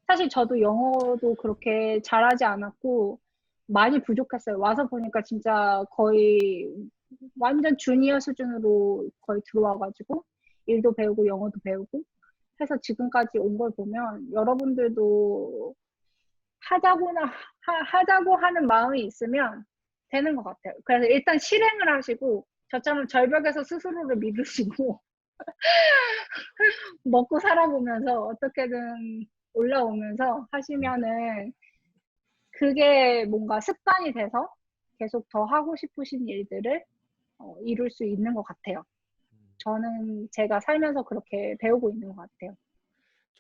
사실 저도 영어도 그렇게 잘하지 않았고 많이 부족했어요. 와서 보니까 진짜 거의 완전 주니어 수준으로 거의 들어와가지고 일도 배우고 영어도 배우고 해서 지금까지 온 걸 보면 여러분들도 하자고 하는 마음이 있으면 되는 것 같아요. 그래서 일단 실행을 하시고 저처럼 절벽에서 스스로를 믿으시고 먹고 살아보면서 어떻게든 올라오면서 하시면은 그게 뭔가 습관이 돼서 계속 더 하고 싶으신 일들을 이룰 수 있는 것 같아요. 저는 제가 살면서 그렇게 배우고 있는 것 같아요.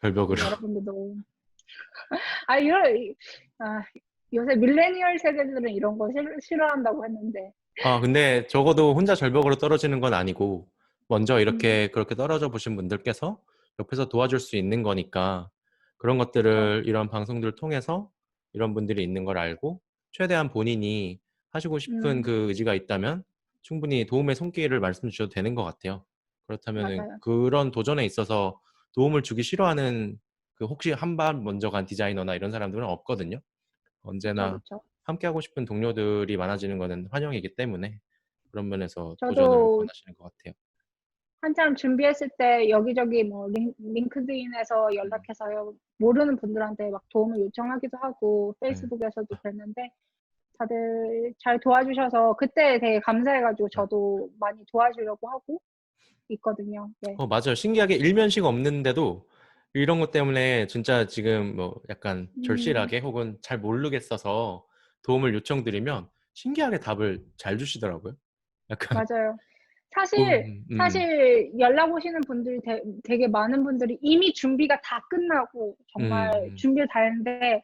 절벽으로. 여러분들도 요새 밀레니얼 세대들은 이런 거 싫어한다고 했는데 근데 적어도 혼자 절벽으로 떨어지는 건 아니고 먼저 이렇게 그렇게 떨어져 보신 분들께서 옆에서 도와줄 수 있는 거니까 그런 것들을 이런 방송들을 통해서 이런 분들이 있는 걸 알고 최대한 본인이 하시고 싶은 그 의지가 있다면 충분히 도움의 손길을 말씀 주셔도 되는 것 같아요. 그렇다면은 맞아요. 그런 도전에 있어서 도움을 주기 싫어하는 그 혹시 한 발 먼저 간 디자이너나 이런 사람들은 없거든요. 언제나 그렇죠. 함께 하고 싶은 동료들이 많아지는 것은 환영이기 때문에 그런 면에서 도전을 저도 원하시는 것 같아요. 한참 준비했을 때 여기저기 뭐 링크드인에서 연락해서 모르는 분들한테 막 도움을 요청하기도 하고 페이스북에서도 그랬는데 다들 잘 도와주셔서 그때 되게 감사해가지고 저도 많이 도와주려고 하고 있거든요. 네. 맞아요. 신기하게 일면식 없는데도 이런 것 때문에 진짜 지금 뭐 약간 절실하게 혹은 잘 모르겠어서 도움을 요청드리면 신기하게 답을 잘 주시더라고요. 약간 맞아요. 사실 연락 오시는 분들이 되게 많은 분들이 이미 준비가 다 끝나고 정말 준비를 다 했는데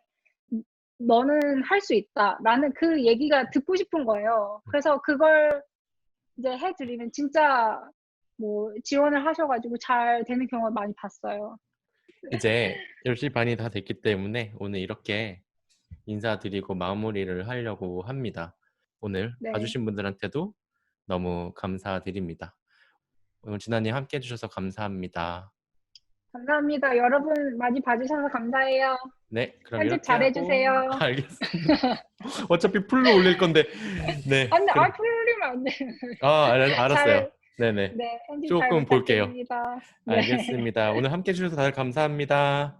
너는 할 수 있다라는 그 얘기가 듣고 싶은 거예요. 그래서 그걸 이제 해드리면 진짜 뭐 지원을 하셔가지고 잘 되는 경우를 많이 봤어요. 이제 10시 반이 다 됐기 때문에 오늘 이렇게 인사드리고 마무리를 하려고 합니다. 오늘 네. 봐주신 분들한테도 너무 감사드립니다. 오늘 진아님 함께 해주셔서 감사합니다. 감사합니다. 여러분 많이 봐주셔서 감사해요. 네, 그럼 편집 이렇게 하고 잘해주세요. 알겠습니다. 어차피 풀로 올릴 건데 네, 안 돼, 그럼 풀리면 안 돼. 알았어요. 네네, 네, 편집 잘 조금 볼게요. 부탁드립니다. 네. 알겠습니다. 오늘 함께 해주셔서 다들 감사합니다.